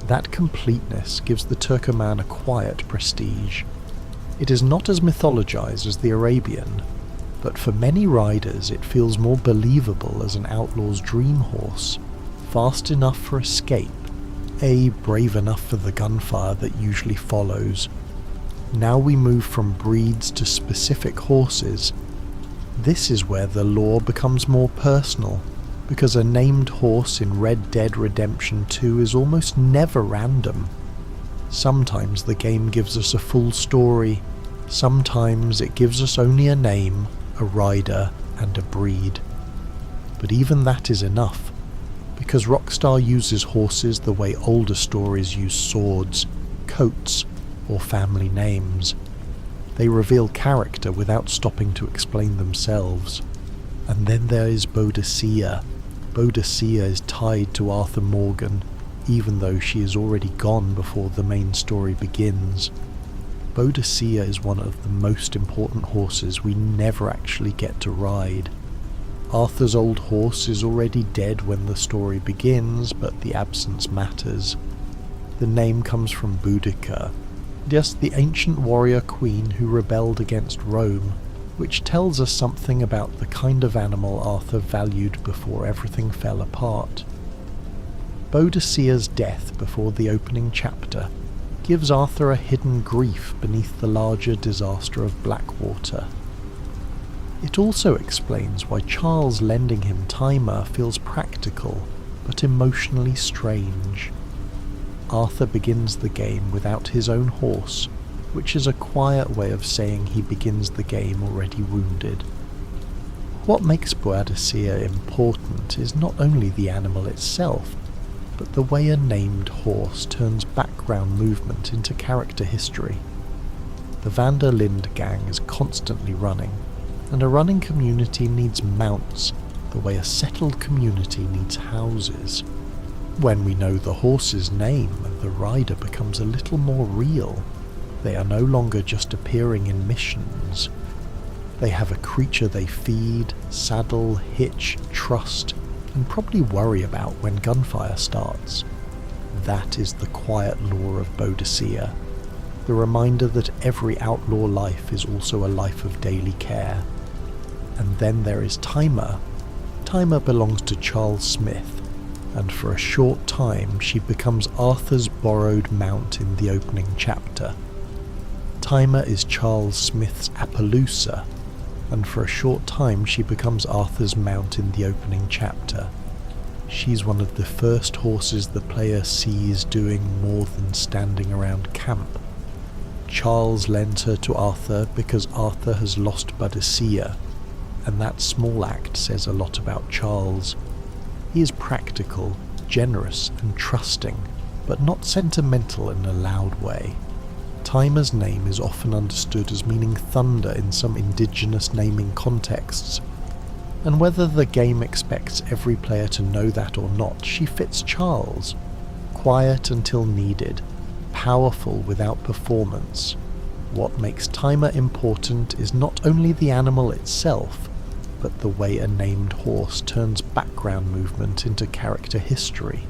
That completeness gives the Turkoman a quiet prestige. It is not as mythologized as the Arabian, but for many riders it feels more believable as an outlaw's dream horse, fast enough for escape, brave enough for the gunfire that usually follows. Now we move from breeds to specific horses. This is where the lore becomes more personal, because a named horse in Red Dead Redemption 2 is almost never random. Sometimes the game gives us a full story, sometimes it gives us only a name, a rider, and a breed. But even that is enough, because Rockstar uses horses the way older stories use swords, coats, or family names. They reveal character without stopping to explain themselves. And then there is Boadicea. Boadicea is tied to Arthur Morgan, even though she is already gone before the main story begins. Boadicea is one of the most important horses we never actually get to ride. Arthur's old horse is already dead when the story begins, but the absence matters. The name comes from Boudica, just the ancient warrior queen who rebelled against Rome, which tells us something about the kind of animal Arthur valued before everything fell apart. Boadicea's death before the opening chapter gives Arthur a hidden grief beneath the larger disaster of Blackwater. It also explains why Charles lending him Timer feels practical, but emotionally strange. Arthur begins the game without his own horse, which is a quiet way of saying he begins the game already wounded. What makes Boadicea important is not only the animal itself, but the way a named horse turns background movement into character history. The Van der Linde gang is constantly running, and a running community needs mounts the way a settled community needs houses. When we know the horse's name, the rider becomes a little more real. They are no longer just appearing in missions. They have a creature they feed, saddle, hitch, trust, and probably worry about when gunfire starts. That is the quiet lore of Boadicea, the reminder that every outlaw life is also a life of daily care. And then there is Timer. Timer belongs to Charles Smith, and for a short time she becomes Arthur's borrowed mount in the opening chapter. Timer is Charles Smith's Appaloosa, and for a short time she becomes Arthur's mount in the opening chapter. She's one of the first horses the player sees doing more than standing around camp. Charles lends her to Arthur because Arthur has lost Boadicea, and that small act says a lot about Charles. He is practical, generous and trusting, but not sentimental in a loud way. Timer's name is often understood as meaning thunder in some indigenous naming contexts, and whether the game expects every player to know that or not, she fits Charles. Quiet until needed, powerful without performance. What makes Timer important is not only the animal itself, but the way a named horse turns background movement into character history.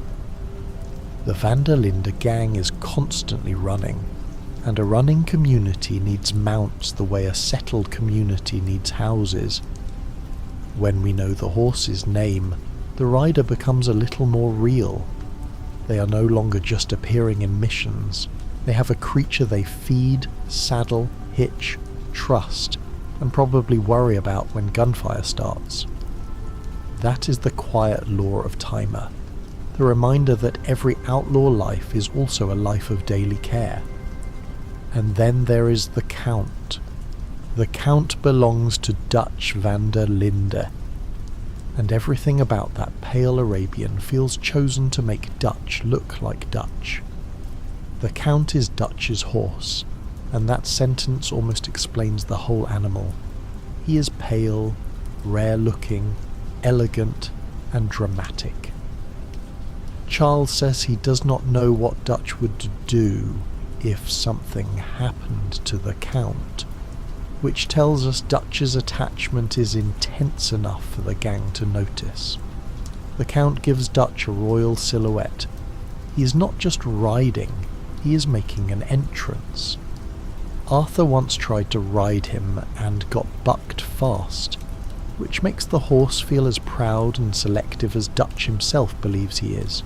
The Van der Linde gang is constantly running, and a running community needs mounts the way a settled community needs houses. When we know the horse's name, the rider becomes a little more real. They are no longer just appearing in missions. They have a creature they feed, saddle, hitch, trust, and probably worry about when gunfire starts. That is the quiet lore of Timer, the reminder that every outlaw life is also a life of daily care. And then there is the Count. The Count belongs to Dutch van der Linde, and everything about that pale Arabian feels chosen to make Dutch look like Dutch. The Count is Dutch's horse, and that sentence almost explains the whole animal. He is pale, rare-looking, elegant, and dramatic. Charles says he does not know what Dutch would do if something happened to the Count, which tells us Dutch's attachment is intense enough for the gang to notice. The Count gives Dutch a royal silhouette. He is not just riding, he is making an entrance. Arthur once tried to ride him and got bucked fast, which makes the horse feel as proud and selective as Dutch himself believes he is.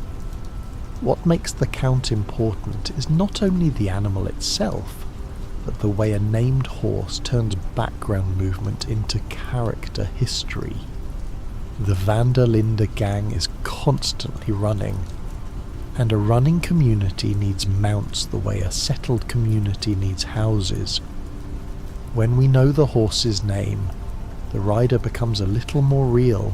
What makes the Count important is not only the animal itself, but the way a named horse turns background movement into character history. The Van der Linde gang is constantly running, and a running community needs mounts the way a settled community needs houses. When we know the horse's name, the rider becomes a little more real.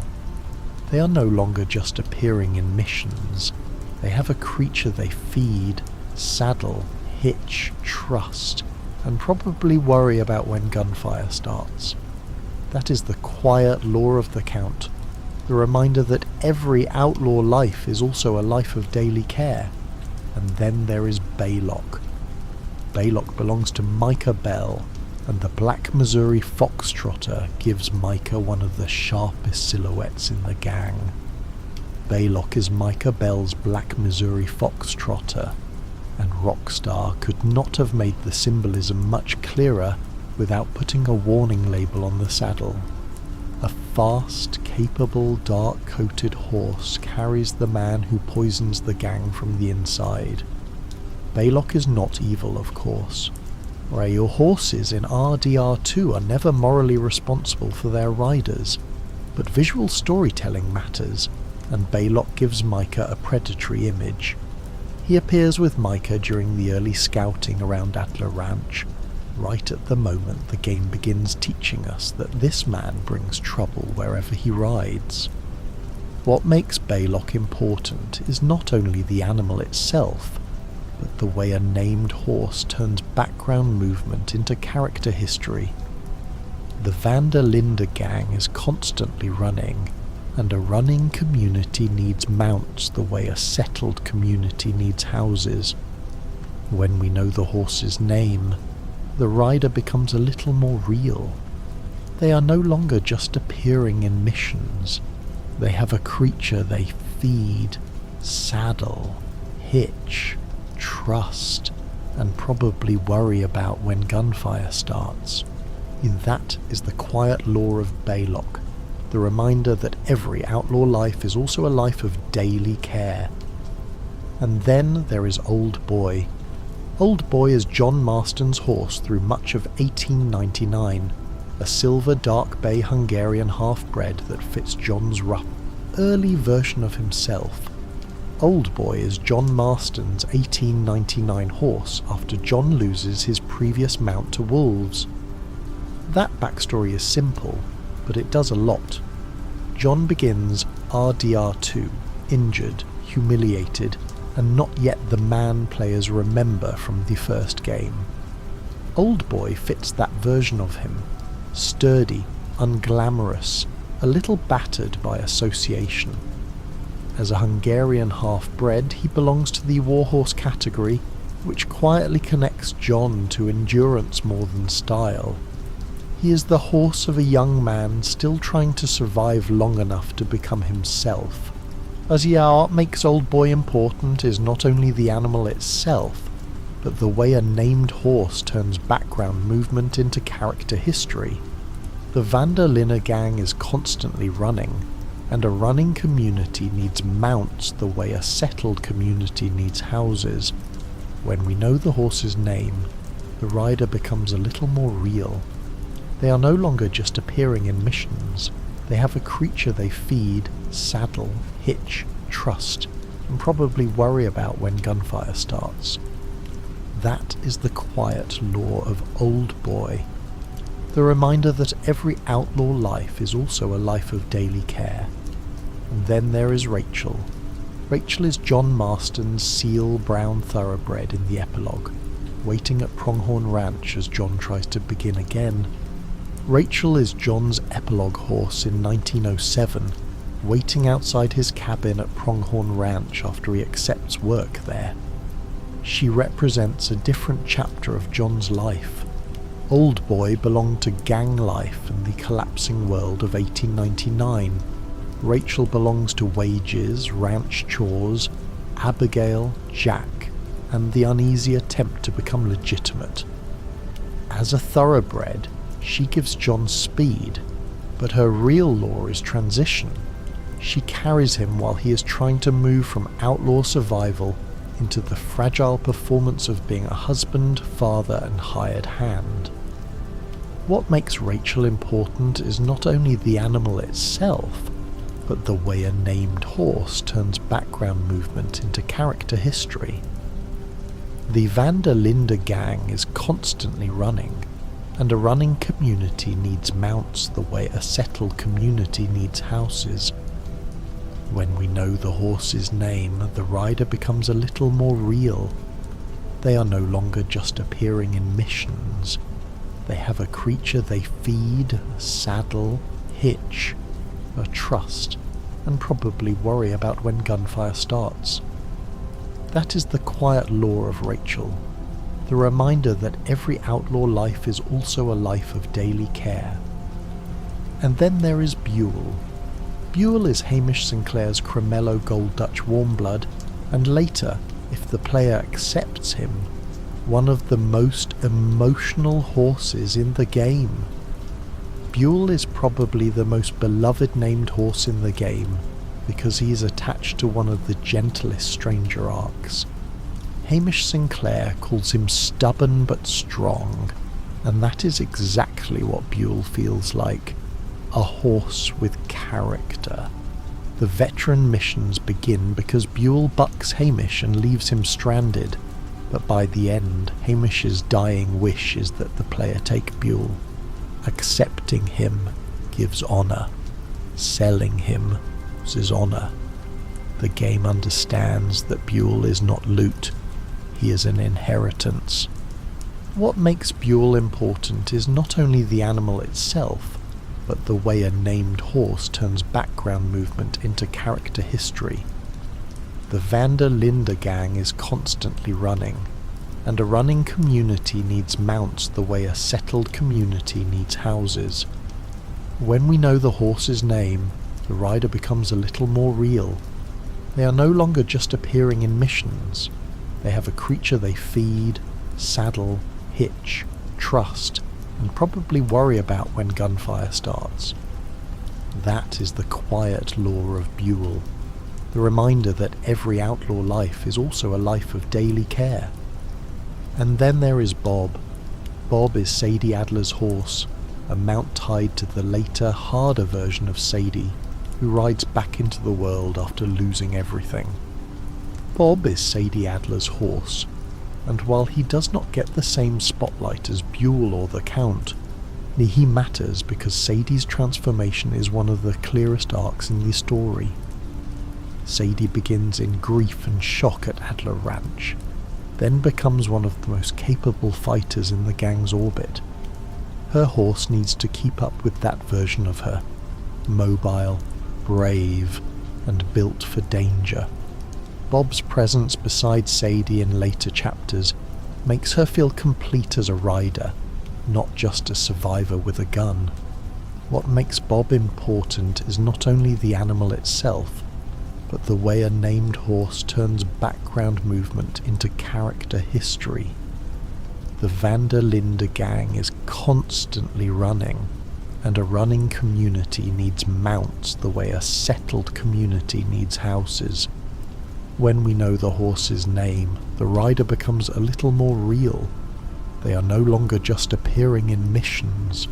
They are no longer just appearing in missions. They have a creature they feed, saddle, hitch, trust, and probably worry about when gunfire starts. That is the quiet lore of the Count, the reminder that every outlaw life is also a life of daily care. And then there is Baylock. Baylock belongs to Micah Bell, and the Black Missouri Foxtrotter gives Micah one of the sharpest silhouettes in the gang. Baylock is Micah Bell's Black Missouri Foxtrotter, and Rockstar could not have made the symbolism much clearer without putting a warning label on the saddle. A fast, capable, dark-coated horse carries the man who poisons the gang from the inside. Baylock is not evil, of course. Rail horses in RDR2 are never morally responsible for their riders, but visual storytelling matters, and Baylock gives Micah a predatory image. He appears with Micah during the early scouting around Adler Ranch, right at the moment the game begins teaching us that this man brings trouble wherever he rides. What makes Baylock important is not only the animal itself, but the way a named horse turns background movement into character history. The Van der Linde gang is constantly running, and a running community needs mounts the way a settled community needs houses. When we know the horse's name, the rider becomes a little more real. They are no longer just appearing in missions. They have a creature they feed, saddle, hitch, trust, and probably worry about when gunfire starts. And that is the quiet lore of Baylock, the reminder that every outlaw life is also a life of daily care. And then there is Old Boy. Old Boy is John Marston's horse through much of 1899, a silver dark bay Hungarian half-bred that fits John's rough, early version of himself. Old Boy is John Marston's 1899 horse after John loses his previous mount to wolves. That backstory is simple. but it does a lot. John begins RDR2, injured, humiliated, and not yet the man players remember from the first game. Old Boy fits that version of him, sturdy, unglamorous, a little battered by association. As a Hungarian half-bred, he belongs to the warhorse category, which quietly connects John to endurance more than style. He is the horse of a young man still trying to survive long enough to become himself. As what makes Old Boy important is not only the animal itself, but the way a named horse turns background movement into character history. The Van der Linde gang is constantly running, and a running community needs mounts the way a settled community needs houses. When we know the horse's name, the rider becomes a little more real. They are no longer just appearing in missions. They have a creature they feed, saddle, hitch, trust, and probably worry about when gunfire starts. That is the quiet lore of Old Boy. The reminder that every outlaw life is also a life of daily care. And then there is Rachel. Rachel is John Marston's seal brown thoroughbred in the epilogue, waiting at Pronghorn Ranch as John tries to begin again. Rachel is John's epilogue horse in 1907, waiting outside his cabin at Pronghorn Ranch after he accepts work there. She represents a different chapter of John's life. Old Boy belonged to gang life and the collapsing world of 1899. Rachel belongs to wages, ranch chores, Abigail, Jack, and the uneasy attempt to become legitimate. As a thoroughbred, she gives John speed, but her real lore is transition. She carries him while he is trying to move from outlaw survival into the fragile performance of being a husband, father, and hired hand. What makes Rachel important is not only the animal itself, but the way a named horse turns background movement into character history. The Van der Linde gang is constantly running, and a running community needs mounts the way a settled community needs houses. When we know the horse's name, the rider becomes a little more real. They are no longer just appearing in missions. They have a creature they feed, saddle, hitch, a trust, and probably worry about when gunfire starts. That is the quiet lore of Rachel, the reminder that every outlaw life is also a life of daily care. And then there is Buell. Buell is Hamish Sinclair's Cremello Gold Dutch Warmblood, and later, if the player accepts him, one of the most emotional horses in the game. Buell is probably the most beloved named horse in the game, because he is attached to one of the gentlest stranger arcs. Hamish Sinclair calls him stubborn but strong, and that is exactly what Buell feels like. A horse with character. The veteran missions begin because Buell bucks Hamish and leaves him stranded, but by the end, Hamish's dying wish is that the player take Buell. Accepting him gives honour. Selling him is honour. The game understands that Buell is not loot. He is an inheritance. What makes Buell important is not only the animal itself, but the way a named horse turns background movement into character history. The Van der Linde gang is constantly running, and a running community needs mounts the way a settled community needs houses. When we know the horse's name, the rider becomes a little more real. They are no longer just appearing in missions. They have a creature they feed, saddle, hitch, trust, and probably worry about when gunfire starts. That is the quiet lore of Buell, the reminder that every outlaw life is also a life of daily care. And then there is Bob. Bob is Sadie Adler's horse, a mount tied to the later, harder version of Sadie, who rides back into the world after losing everything. Bob is Sadie Adler's horse, and while he does not get the same spotlight as Buell or the Count, He matters because Sadie's transformation is one of the clearest arcs in the story. Sadie begins in grief and shock at Adler Ranch, then becomes one of the most capable fighters in the gang's orbit. Her horse needs to keep up with that version of her, mobile, brave, and built for danger. Bob's presence beside Sadie in later chapters makes her feel complete as a rider, not just a survivor with a gun. What makes Bob important is not only the animal itself, but the way a named horse turns background movement into character history. The van der Linde gang is constantly running, and a running community needs mounts the way a settled community needs houses. When we know the horse's name, the rider becomes a little more real. They are no longer just appearing in missions.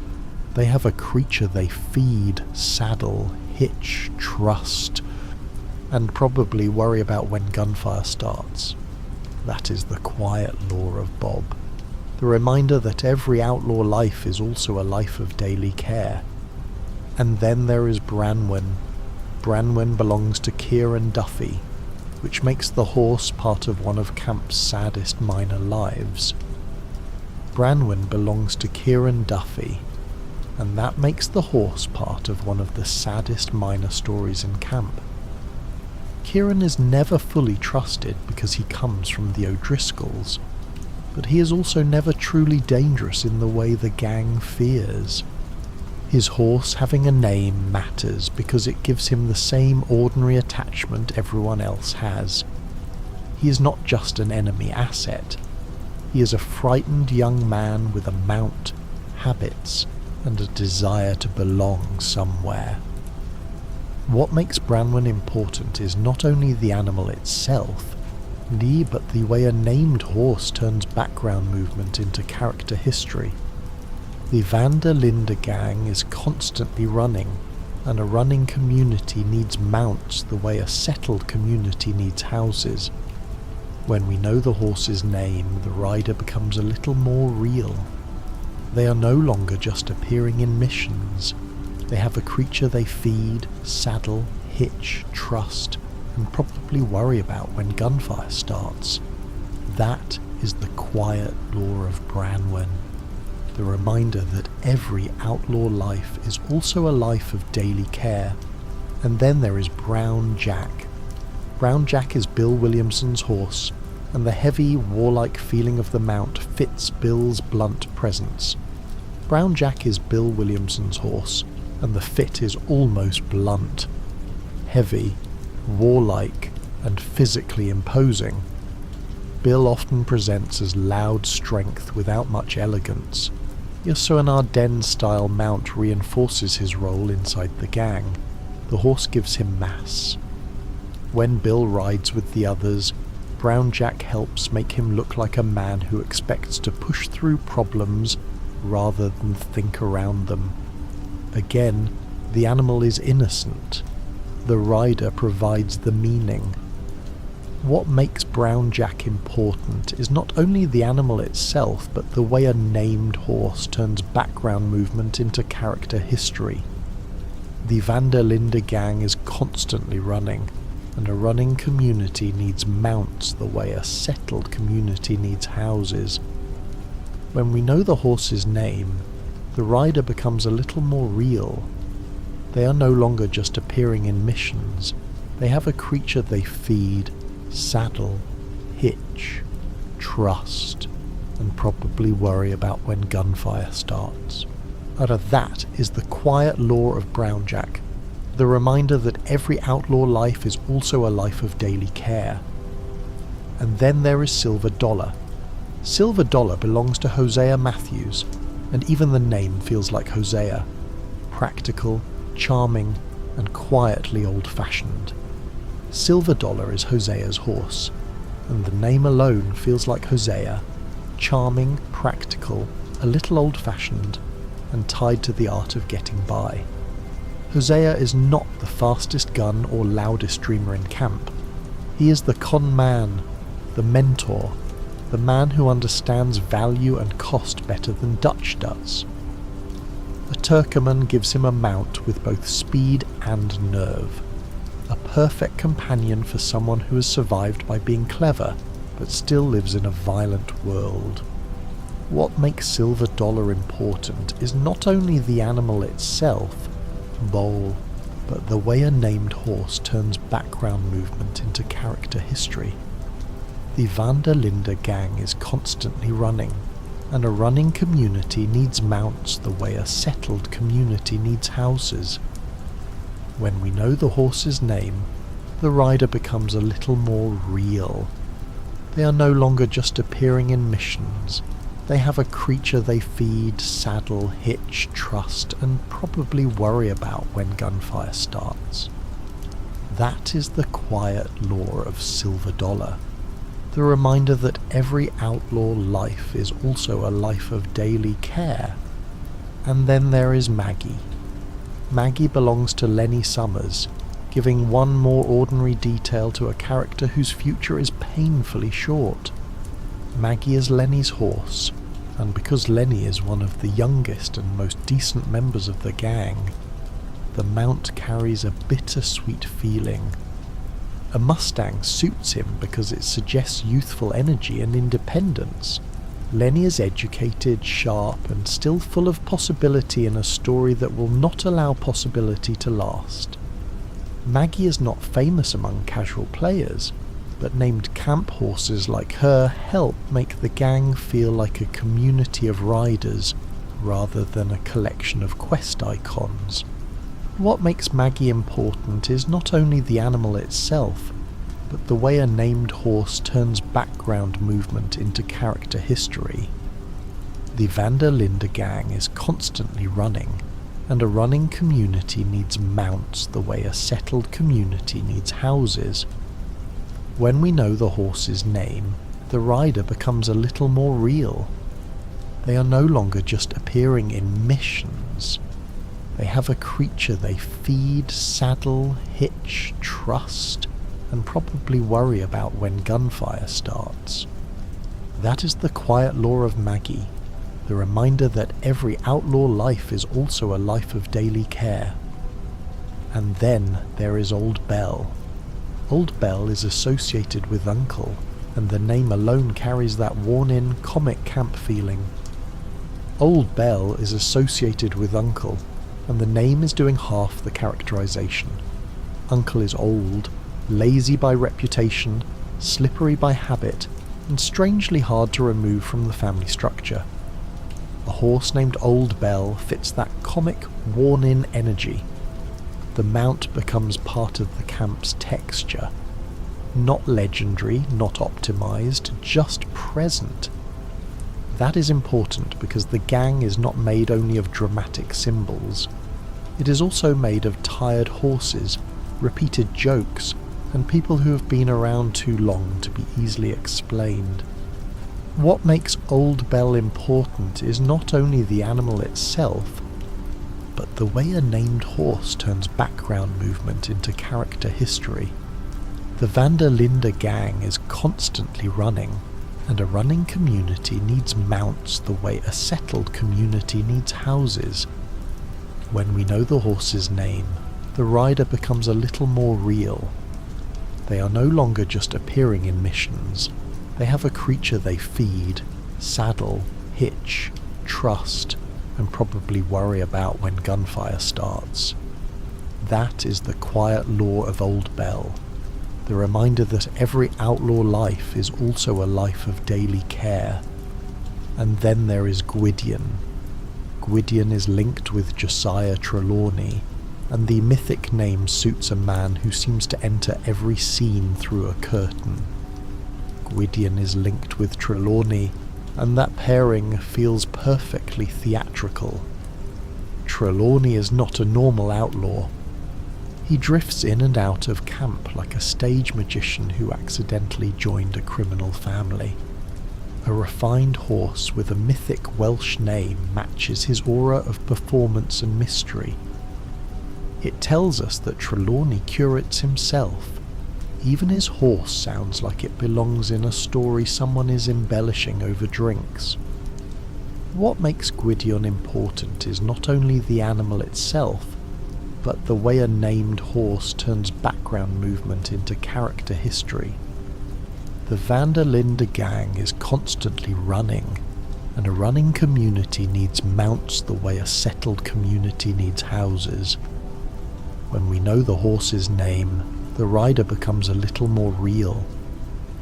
They have a creature they feed, saddle, hitch, trust, and probably worry about when gunfire starts. That is the quiet lore of Bob. The reminder that every outlaw life is also a life of daily care. And then there is Branwen. Branwen belongs to Kieran Duffy, which makes the horse part of one of camp's saddest minor lives. Branwen belongs to Kieran Duffy, and that makes the horse part of one of the saddest minor stories in camp. Kieran is never fully trusted because he comes from the O'Driscolls, but he is also never truly dangerous in the way the gang fears. His horse having a name matters because it gives him the same ordinary attachment everyone else has. He is not just an enemy asset. He is a frightened young man with a mount, habits, and a desire to belong somewhere. What makes Branwen important is not only the animal itself, but the way a named horse turns background movement into character history. The van der Linde gang is constantly running, and a running community needs mounts the way a settled community needs houses. When we know the horse's name, the rider becomes a little more real. They are no longer just appearing in missions. They have a creature they feed, saddle, hitch, trust, and probably worry about when gunfire starts. That is the quiet lore of Branwen. The reminder that every outlaw life is also a life of daily care. And then there is Brown Jack. Brown Jack is Bill Williamson's horse, and the heavy, warlike feeling of the mount fits Bill's blunt presence. Brown Jack is Bill Williamson's horse, and the fit is almost blunt. Heavy, warlike, and physically imposing. Bill often presents as loud strength without much elegance. So an Ardennes-style mount reinforces his role inside the gang. The horse gives him mass. When Bill rides with the others, Brown Jack helps make him look like a man who expects to push through problems rather than think around them. Again, the animal is innocent. The rider provides the meaning. What makes Brown Jack important is not only the animal itself, but the way a named horse turns background movement into character history. The van der Linde gang is constantly running, and a running community needs mounts the way a settled community needs houses. When we know the horse's name, the rider becomes a little more real. They are no longer just appearing in missions. They have a creature they feed, saddle, hitch, trust, and probably worry about when gunfire starts. That is the quiet lore of Brown Jack, the reminder that every outlaw life is also a life of daily care. And then there is Silver Dollar. Silver Dollar belongs to Hosea Matthews, and even the name feels like Hosea. Practical, charming, and quietly old-fashioned. Silver Dollar is Hosea's horse, and the name alone feels like Hosea, charming, practical, a little old-fashioned, and tied to the art of getting by. Hosea is not the fastest gun or loudest dreamer in camp. He is the con man, the mentor, the man who understands value and cost better than Dutch does. Turkoman gives him a mount with both speed and nerve. A perfect companion for someone who has survived by being clever, but still lives in a violent world. What makes Silver Dollar important is not only the animal itself, Bole, but the way a named horse turns background movement into character history. The Van der Linde gang is constantly running, and a running community needs mounts the way a settled community needs houses. When we know the horse's name, the rider becomes a little more real. They are no longer just appearing in missions. They have a creature they feed, saddle, hitch, trust, and probably worry about when gunfire starts. That is the quiet lore of Silver Dollar. The reminder that every outlaw life is also a life of daily care. And then there is Maggie. Maggie belongs to Lenny Summers, giving one more ordinary detail to a character whose future is painfully short. Maggie is Lenny's horse, and because Lenny is one of the youngest and most decent members of the gang, the mount carries a bittersweet feeling. A Mustang suits him because it suggests youthful energy and independence. Lenny is educated, sharp, and still full of possibility in a story that will not allow possibility to last. Maggie is not famous among casual players, but named camp horses like her help make the gang feel like a community of riders rather than a collection of quest icons. What makes Maggie important is not only the animal itself, but the way a named horse turns background movement into character history. The Van der Linde gang is constantly running, and a running community needs mounts the way a settled community needs houses. When we know the horse's name, the rider becomes a little more real. They are no longer just appearing in missions. They have a creature they feed, saddle, hitch, trust, and probably worry about when gunfire starts. That is the quiet lore of Maggie, the reminder that every outlaw life is also a life of daily care. And then there is Old Bell. Old Bell is associated with Uncle, and the name alone carries that worn-in comic camp feeling. Old Bell is associated with Uncle, and the name is doing half the characterization. Uncle is old, lazy by reputation, slippery by habit, and strangely hard to remove from the family structure. A horse named Old Bell fits that comic, worn-in energy. The mount becomes part of the camp's texture. Not legendary, not optimized, just present. That is important because the gang is not made only of dramatic symbols. It is also made of tired horses, repeated jokes, and people who have been around too long to be easily explained. What makes Old Bell important is not only the animal itself, but the way a named horse turns background movement into character history. The Van der Linde gang is constantly running, and a running community needs mounts the way a settled community needs houses. When we know the horse's name, the rider becomes a little more real. They are no longer just appearing in missions. They have a creature they feed, saddle, hitch, trust, and probably worry about when gunfire starts. That is the quiet lore of Old Bell, the reminder that every outlaw life is also a life of daily care. And then there is Gwydion. Gwydion is linked with Josiah Trelawney, and the mythic name suits a man who seems to enter every scene through a curtain. Gwydion is linked with Trelawney, and that pairing feels perfectly theatrical. Trelawney is not a normal outlaw. He drifts in and out of camp like a stage magician who accidentally joined a criminal family. A refined horse with a mythic Welsh name matches his aura of performance and mystery. It tells us that Trelawney curates himself. Even his horse sounds like it belongs in a story someone is embellishing over drinks. What makes Gwydion important is not only the animal itself, but the way a named horse turns background movement into character history. The van der Linde gang is constantly running, and a running community needs mounts the way a settled community needs houses. When we know the horse's name, the rider becomes a little more real.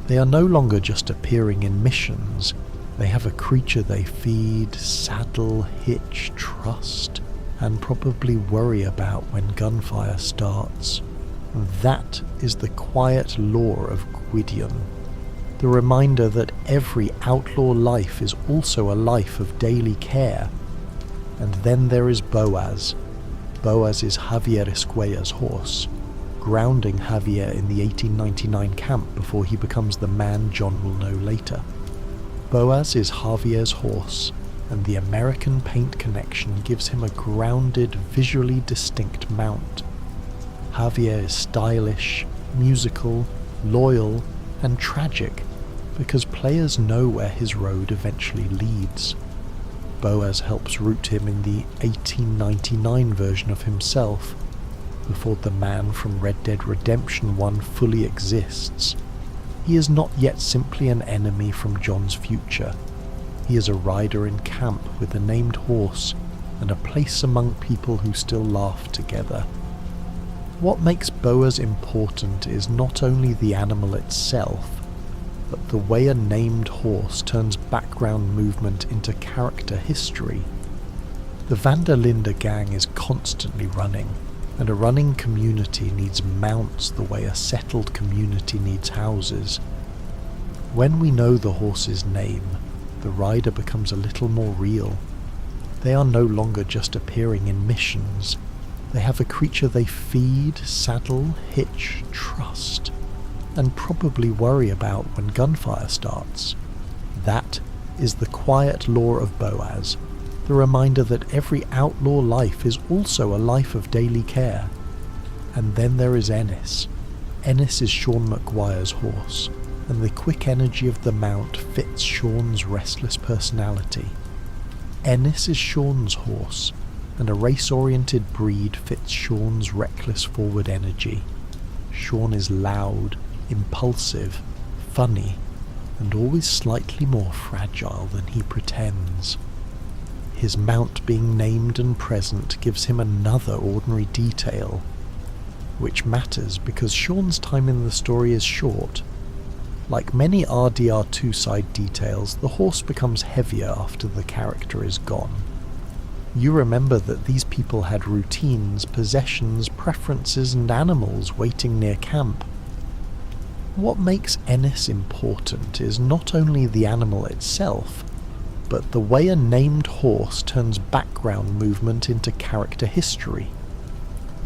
They are no longer just appearing in missions. They have a creature they feed, saddle, hitch, trust, and probably worry about when gunfire starts. That is the quiet lore of Gwydion. The reminder that every outlaw life is also a life of daily care. And then there is Boaz. Boaz is Javier Escuella's horse, grounding Javier in the 1899 camp before he becomes the man John will know later. Boaz is Javier's horse, and the American paint connection gives him a grounded, visually distinct mount. Javier is stylish, musical, loyal, and tragic, because players know where his road eventually leads. Boaz helps root him in the 1899 version of himself, before the man from Red Dead Redemption 1 fully exists. He is not yet simply an enemy from John's future. He is a rider in camp with a named horse and a place among people who still laugh together. What makes Boaz important is not only the animal itself, but the way a named horse turns background movement into character history. The van der Linde gang is constantly running, and a running community needs mounts the way a settled community needs houses. When we know the horse's name, the rider becomes a little more real. They are no longer just appearing in missions. They have a creature they feed, saddle, hitch, trust, and probably worry about when gunfire starts. That is the quiet lore of Boaz, the reminder that every outlaw life is also a life of daily care. And then there is Ennis. Ennis is Sean McGuire's horse, and the quick energy of the mount fits Sean's restless personality. Ennis is Sean's horse, and a race-oriented breed fits Sean's reckless forward energy. Sean is loud, impulsive, funny, and always slightly more fragile than he pretends. His mount being named and present gives him another ordinary detail, which matters because Sean's time in the story is short. Like many RDR2 side details, the horse becomes heavier after the character is gone. You remember that these people had routines, possessions, preferences, and animals waiting near camp. What makes Ennis important is not only the animal itself, but the way a named horse turns background movement into character history.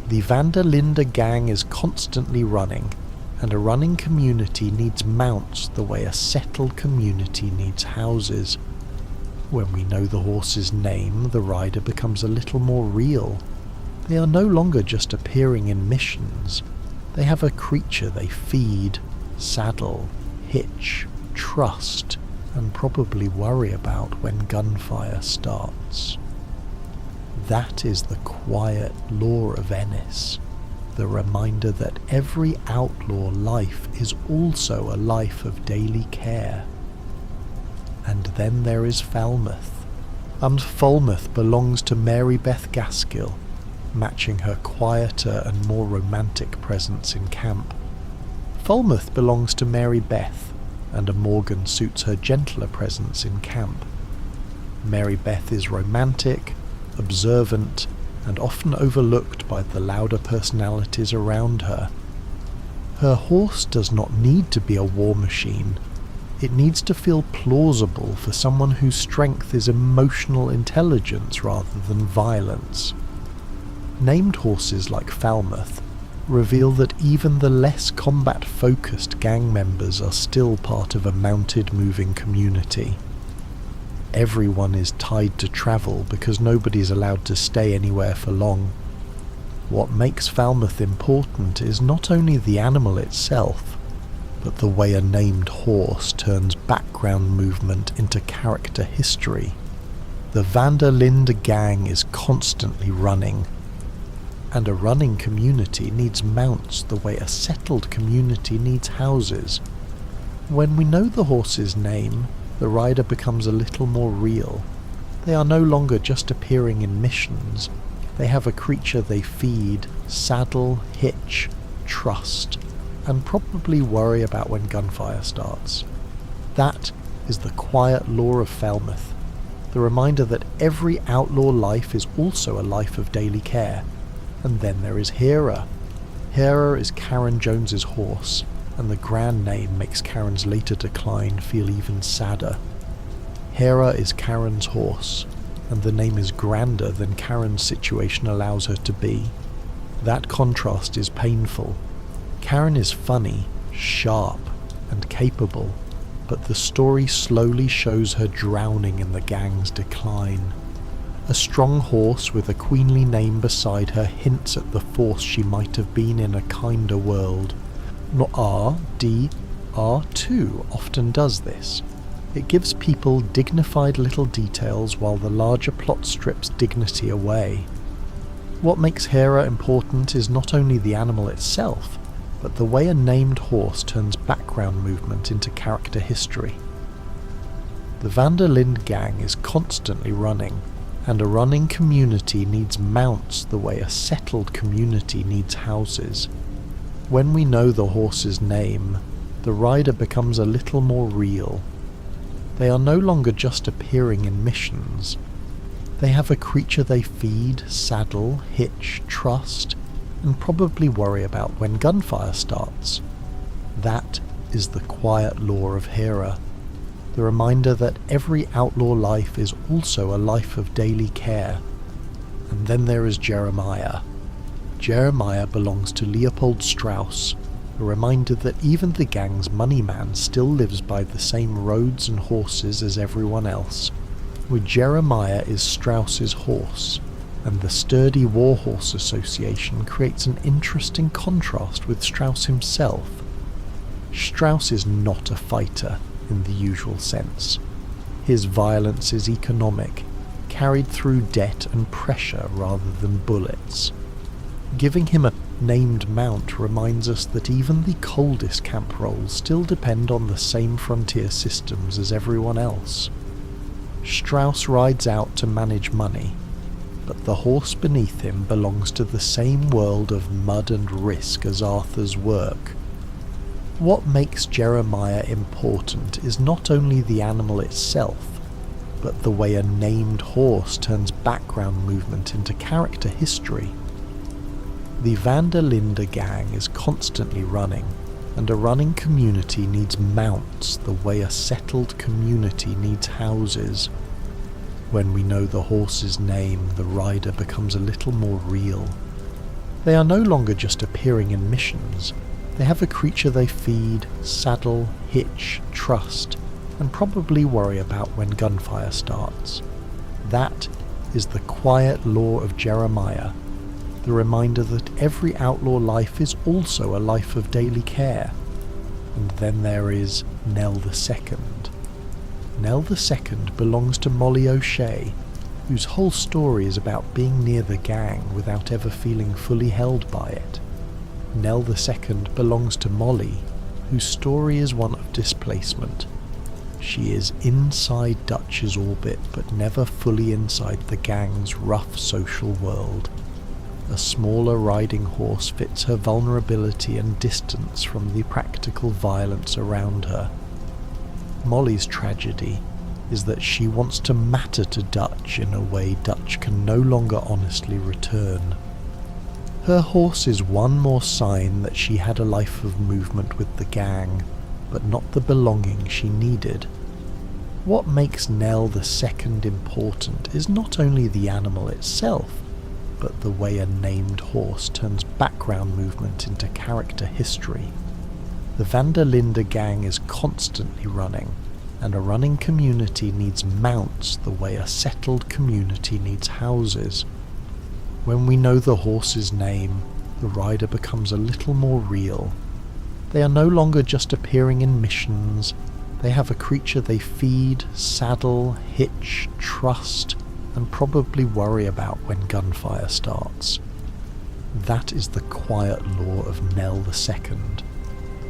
The van der Linde gang is constantly running, and a running community needs mounts the way a settled community needs houses. When we know the horse's name, the rider becomes a little more real. They are no longer just appearing in missions. They have a creature they feed, saddle, hitch, trust, and probably worry about when gunfire starts. That is the quiet lore of Ennis, the reminder that every outlaw life is also a life of daily care. And then there is Falmouth. And Falmouth belongs to Mary Beth Gaskill, matching her quieter and more romantic presence in camp. Falmouth belongs to Mary Beth, and a Morgan suits her gentler presence in camp. Mary Beth is romantic, observant, and often overlooked by the louder personalities around her. Her horse does not need to be a war machine. It needs to feel plausible for someone whose strength is emotional intelligence rather than violence. Named horses like Falmouth reveal that even the less combat-focused gang members are still part of a mounted moving community. Everyone is tied to travel because nobody's allowed to stay anywhere for long. What makes Falmouth important is not only the animal itself, but the way a named horse turns background movement into character history. The Linde gang is constantly running, and a running community needs mounts the way a settled community needs houses. When we know the horse's name, the rider becomes a little more real. They are no longer just appearing in missions. They have a creature they feed, saddle, hitch, trust, and probably worry about when gunfire starts. That is the quiet law of Falmouth, the reminder that every outlaw life is also a life of daily care. And then there is Hera. Hera is Karen Jones's horse, and the grand name makes Karen's later decline feel even sadder. Hera is Karen's horse, and the name is grander than Karen's situation allows her to be. That contrast is painful. Karen is funny, sharp, and capable, but the story slowly shows her drowning in the gang's decline. A strong horse with a queenly name beside her hints at the force she might have been in a kinder world. R2 often does this. It gives people dignified little details while the larger plot strips dignity away. What makes Hera important is not only the animal itself, but the way a named horse turns background movement into character history. The Linde gang is constantly running, and a running community needs mounts the way a settled community needs houses. When we know the horse's name, the rider becomes a little more real. They are no longer just appearing in missions. They have a creature they feed, saddle, hitch, trust, and probably worry about when gunfire starts. That is the quiet law of Hera, the reminder that every outlaw life is also a life of daily care. And then there is Jeremiah. Jeremiah belongs to Leopold Strauss, a reminder that even the gang's money man still lives by the same roads and horses as everyone else. With Jeremiah is Strauss's horse, and the sturdy Warhorse Association creates an interesting contrast with Strauss himself. Strauss is not a fighter in the usual sense. His violence is economic, carried through debt and pressure rather than bullets. Giving him a named mount reminds us that even the coldest camp roles still depend on the same frontier systems as everyone else. Strauss rides out to manage money, but the horse beneath him belongs to the same world of mud and risk as Arthur's work. What makes Jeremiah important is not only the animal itself, but the way a named horse turns background movement into character history. The Linde gang is constantly running, and a running community needs mounts the way a settled community needs houses. When we know the horse's name, the rider becomes a little more real. They are no longer just appearing in missions. They have a creature they feed, saddle, hitch, trust, and probably worry about when gunfire starts. That is the quiet law of Jeremiah, the reminder that every outlaw life is also a life of daily care. And then there is Nell II. Nell II belongs to Molly O'Shea, whose whole story is about being near the gang without ever feeling fully held by it. Nell II belongs to Molly, whose story is one of displacement. She is inside Dutch's orbit, but never fully inside the gang's rough social world. A smaller riding horse fits her vulnerability and distance from the practical violence around her. Molly's tragedy is that she wants to matter to Dutch in a way Dutch can no longer honestly return. Her horse is one more sign that she had a life of movement with the gang, but not the belonging she needed. What makes Nell II important is not only the animal itself, but the way a named horse turns background movement into character history. The Linde gang is constantly running, and a running community needs mounts the way a settled community needs houses. When we know the horse's name, the rider becomes a little more real. They are no longer just appearing in missions. They have a creature they feed, saddle, hitch, trust, and probably worry about when gunfire starts. That is the quiet law of Nell II,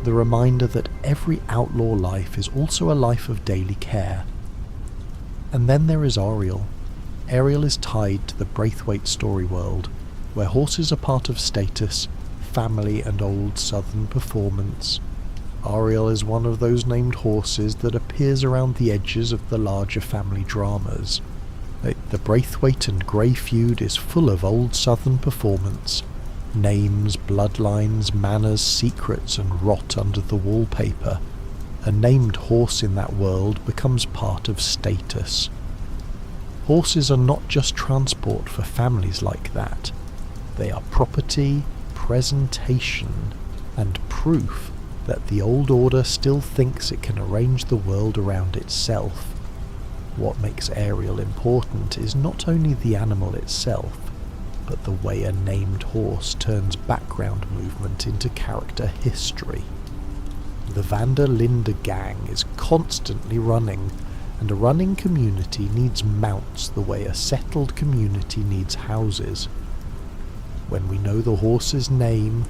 the reminder that every outlaw life is also a life of daily care. And then there is Ariel. Ariel is tied to the Braithwaite story world, where horses are part of status, family and old southern performance. Ariel is one of those named horses that appears around the edges of the larger family dramas. The Braithwaite and Grey feud is full of old southern performance. Names, bloodlines, manners, secrets and rot under the wallpaper. A named horse in that world becomes part of status. Horses are not just transport for families like that. They are property, presentation, and proof that the old order still thinks it can arrange the world around itself. What makes Ariel important is not only the animal itself, but the way a named horse turns background movement into character history. The Linde gang is constantly running, and a running community needs mounts the way a settled community needs houses. When we know the horse's name,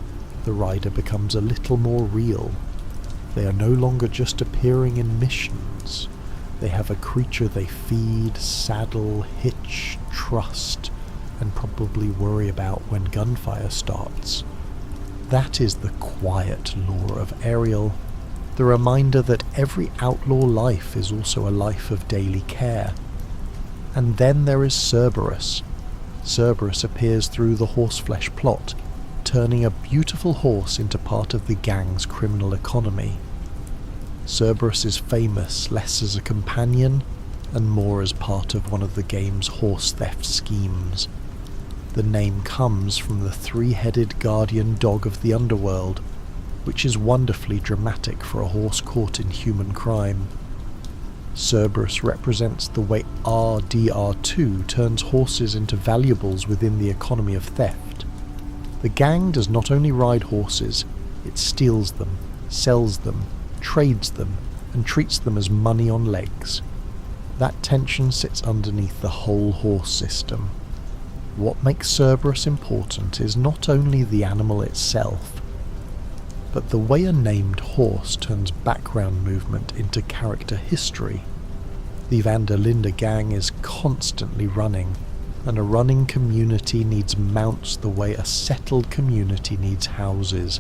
the rider becomes a little more real. They are no longer just appearing in missions. They have a creature they feed, saddle, hitch, trust, and probably worry about when gunfire starts. That is the quiet lore of Ariel, the reminder that every outlaw life is also a life of daily care. And then there is Cerberus. Cerberus appears through the horseflesh plot, turning a beautiful horse into part of the gang's criminal economy. Cerberus is famous less as a companion and more as part of one of the game's horse theft schemes. The name comes from the three-headed guardian dog of the underworld, which is wonderfully dramatic for a horse caught in human crime. Cerberus represents the way RDR2 turns horses into valuables within the economy of theft. The gang does not only ride horses, it steals them, sells them, trades them, and treats them as money on legs. That tension sits underneath the whole horse system. What makes Cerberus important is not only the animal itself, but the way a named horse turns background movement into character history. The Linde gang is constantly running, and a running community needs mounts the way a settled community needs houses.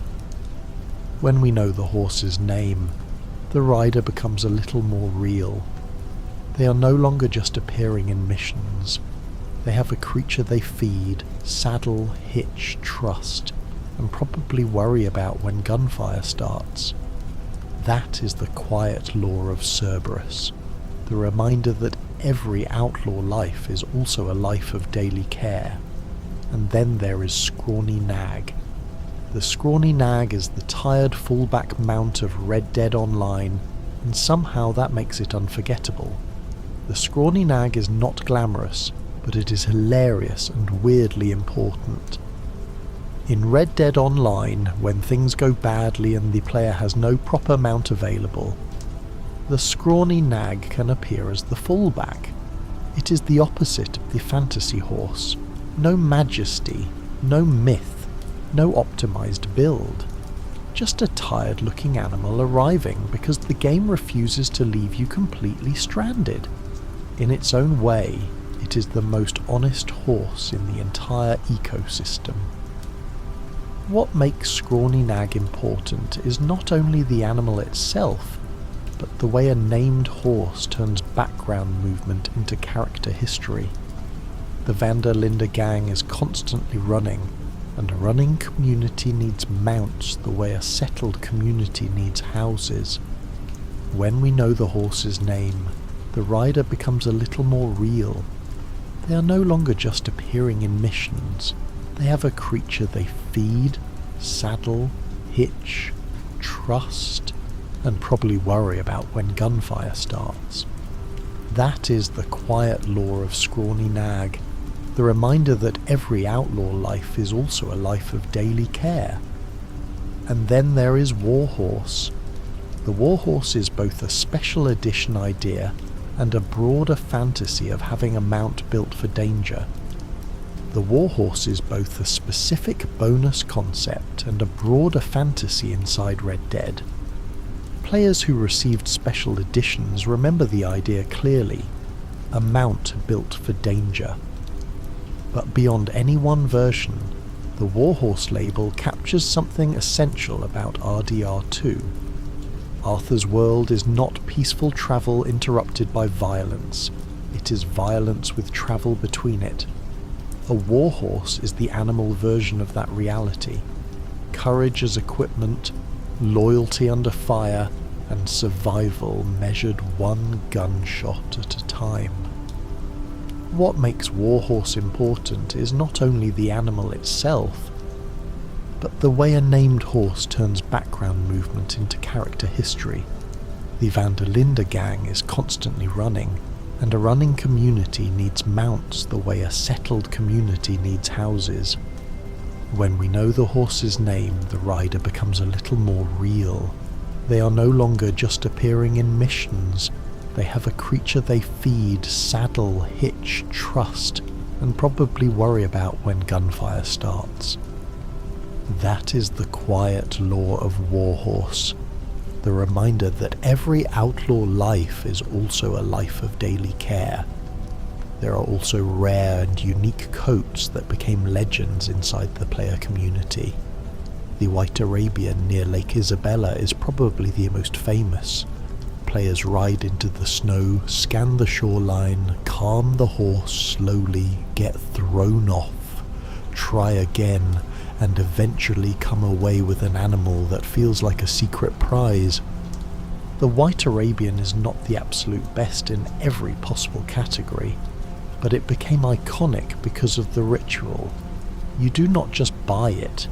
When we know the horse's name, the rider becomes a little more real. They are no longer just appearing in missions. They have a creature they feed, saddle, hitch, trust, and probably worry about when gunfire starts. That is the quiet lore of Cerberus, the reminder that every outlaw life is also a life of daily care. And then there is Scrawny Nag. The Scrawny Nag is the tired fallback mount of Red Dead Online, and somehow that makes it unforgettable. The Scrawny Nag is not glamorous, but it is hilarious and weirdly important. In Red Dead Online, when things go badly and the player has no proper mount available, the Scrawny Nag can appear as the fallback. It is the opposite of the fantasy horse. No majesty, no myth, no optimized build. Just a tired-looking animal arriving because the game refuses to leave you completely stranded. In its own way, it is the most honest horse in the entire ecosystem. What makes Scrawny Nag important is not only the animal itself, but the way a named horse turns background movement into character history. The Linde gang is constantly running, and a running community needs mounts the way a settled community needs houses. When we know the horse's name, the rider becomes a little more real. They are no longer just appearing in missions. They have a creature they feed, saddle, hitch, trust, and probably worry about when gunfire starts. That is the quiet lore of Scrawny Nag, the reminder that every outlaw life is also a life of daily care. And then there is Warhorse. The warhorse is both a special edition idea and a broader fantasy of having a mount built for danger. The warhorse is both a specific bonus concept and a broader fantasy inside Red Dead. Players who received special editions remember the idea clearly, a mount built for danger. But beyond any one version, the warhorse label captures something essential about RDR2. Arthur's world is not peaceful travel interrupted by violence, it is violence with travel between it. A warhorse is the animal version of that reality. Courage as equipment, loyalty under fire, and survival measured one gunshot at a time. What makes warhorse important is not only the animal itself, but the way a named horse turns background movement into character history. The Van der Linde gang is constantly running, and a running community needs mounts the way a settled community needs houses. When we know the horse's name, the rider becomes a little more real. They are no longer just appearing in missions. They have a creature they feed, saddle, hitch, trust, and probably worry about when gunfire starts. That is the quiet lore of Warhorse, the reminder that every outlaw life is also a life of daily care. There are also rare and unique coats that became legends inside the player community. The White Arabian near Lake Isabella is probably the most famous. Players ride into the snow, scan the shoreline, calm the horse slowly, get thrown off, try again, and eventually come away with an animal that feels like a secret prize. The White Arabian is not the absolute best in every possible category, but it became iconic because of the ritual. You do not just buy it,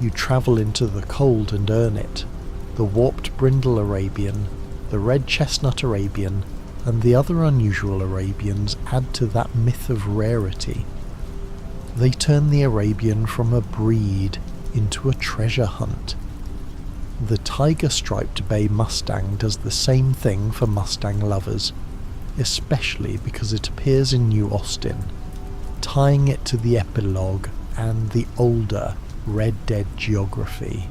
you travel into the cold and earn it. The warped brindle Arabian, the red chestnut Arabian, and the other unusual Arabians add to that myth of rarity. They turn the Arabian from a breed into a treasure hunt. The tiger-striped bay Mustang does the same thing for Mustang lovers, especially because it appears in New Austin, tying it to the epilogue and the older Red Dead geography.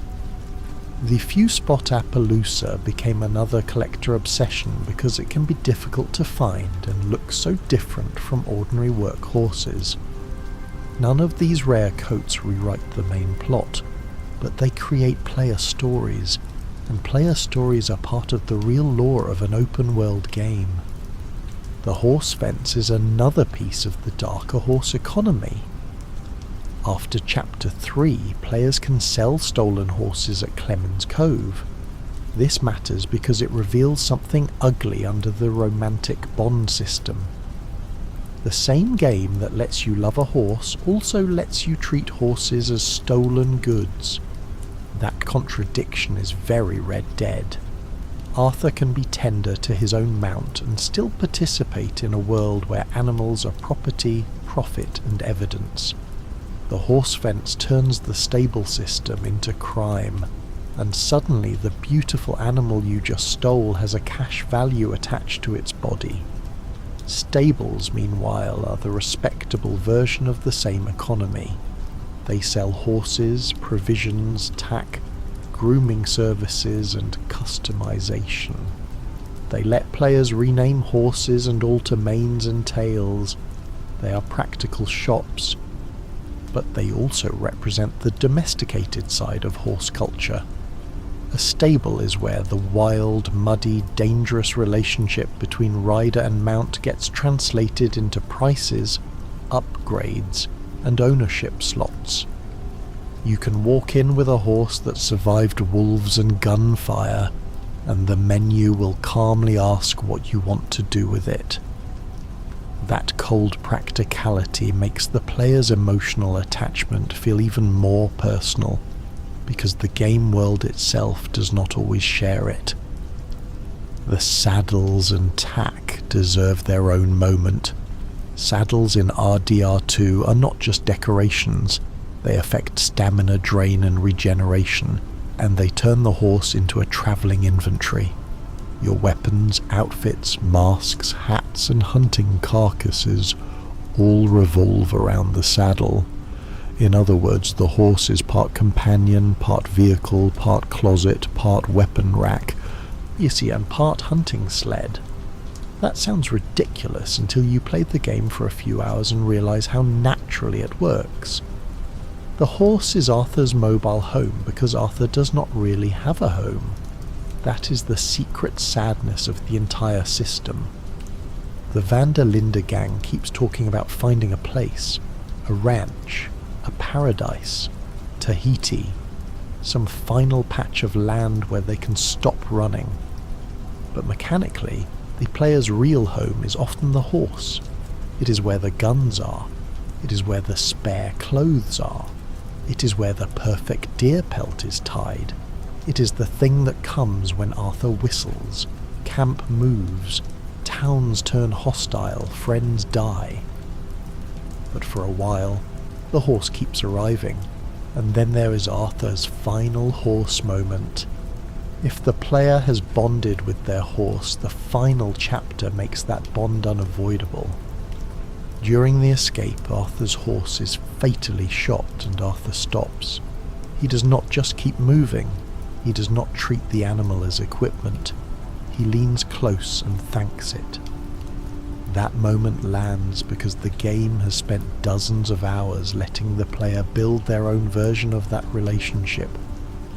The few spot Appaloosa became another collector obsession because it can be difficult to find and looks so different from ordinary workhorses. None of these rare coats rewrite the main plot, but they create player stories, and player stories are part of the real lore of an open-world game. The horse fence is another piece of the darker horse economy. After Chapter 3, players can sell stolen horses at Clemens Cove. This matters because it reveals something ugly under the romantic bond system. The same game that lets you love a horse also lets you treat horses as stolen goods. That contradiction is very Red Dead. Arthur can be tender to his own mount and still participate in a world where animals are property, profit, and evidence. The horse fence turns the stable system into crime, and suddenly the beautiful animal you just stole has a cash value attached to its body. Stables, meanwhile, are the respectable version of the same economy. They sell horses, provisions, tack, grooming services, and customization. They let players rename horses and alter manes and tails. They are practical shops, but they also represent the domesticated side of horse culture. A stable is where the wild, muddy, dangerous relationship between rider and mount gets translated into prices, upgrades, and ownership slots. You can walk in with a horse that survived wolves and gunfire, and the menu will calmly ask what you want to do with it. That cold practicality makes the player's emotional attachment feel even more personal, because the game world itself does not always share it. The saddles and tack deserve their own moment. Saddles in RDR2 are not just decorations, they affect stamina drain and regeneration, and they turn the horse into a travelling inventory. Your weapons, outfits, masks, hats and hunting carcasses all revolve around the saddle. In other words, the horse is part companion, part vehicle, part closet, part weapon rack, you see, and part hunting sled. That sounds ridiculous until you play the game for a few hours and realise how naturally it works. The horse is Arthur's mobile home because Arthur does not really have a home. That is the secret sadness of the entire system. The Van der Linde gang keeps talking about finding a place, a ranch, a paradise, Tahiti, some final patch of land where they can stop running. But mechanically, the player's real home is often the horse. It is where the guns are. It is where the spare clothes are. It is where the perfect deer pelt is tied. It is the thing that comes when Arthur whistles, camp moves, towns turn hostile, friends die. But for a while, the horse keeps arriving, and then there is Arthur's final horse moment. If the player has bonded with their horse, the final chapter makes that bond unavoidable. During the escape, Arthur's horse is fatally shot and Arthur stops. He does not just keep moving. He does not treat the animal as equipment. He leans close and thanks it. That moment lands because the game has spent dozens of hours letting the player build their own version of that relationship.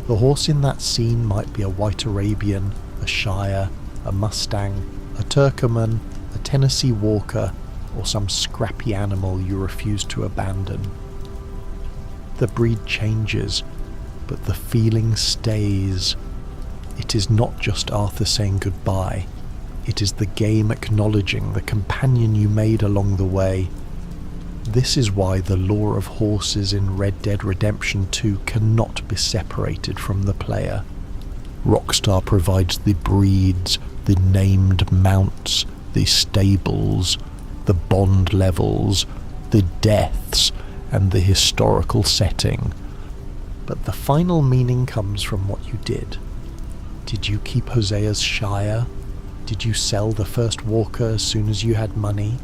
The horse in that scene might be a white Arabian, a Shire, a Mustang, a Turkoman, a Tennessee Walker, or some scrappy animal you refuse to abandon. The breed changes, but the feeling stays. It is not just Arthur saying goodbye. It is the game acknowledging the companion you made along the way. This is why the lore of horses in Red Dead Redemption 2 cannot be separated from the player. Rockstar provides the breeds, the named mounts, the stables, the bond levels, the deaths, and the historical setting. But the final meaning comes from what you did. Did you keep Hosea's Shire? Did you sell the first walker as soon as you had money?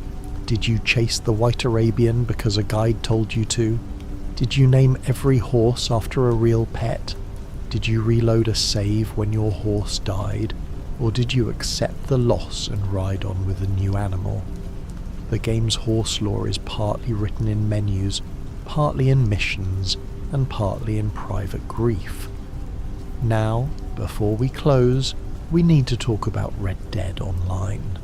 Did you chase the white Arabian because a guide told you to? Did you name every horse after a real pet? Did you reload a save when your horse died? Or did you accept the loss and ride on with a new animal? The game's horse lore is partly written in menus, partly in missions, and partly in private grief. Now, before we close, we need to talk about Red Dead Online.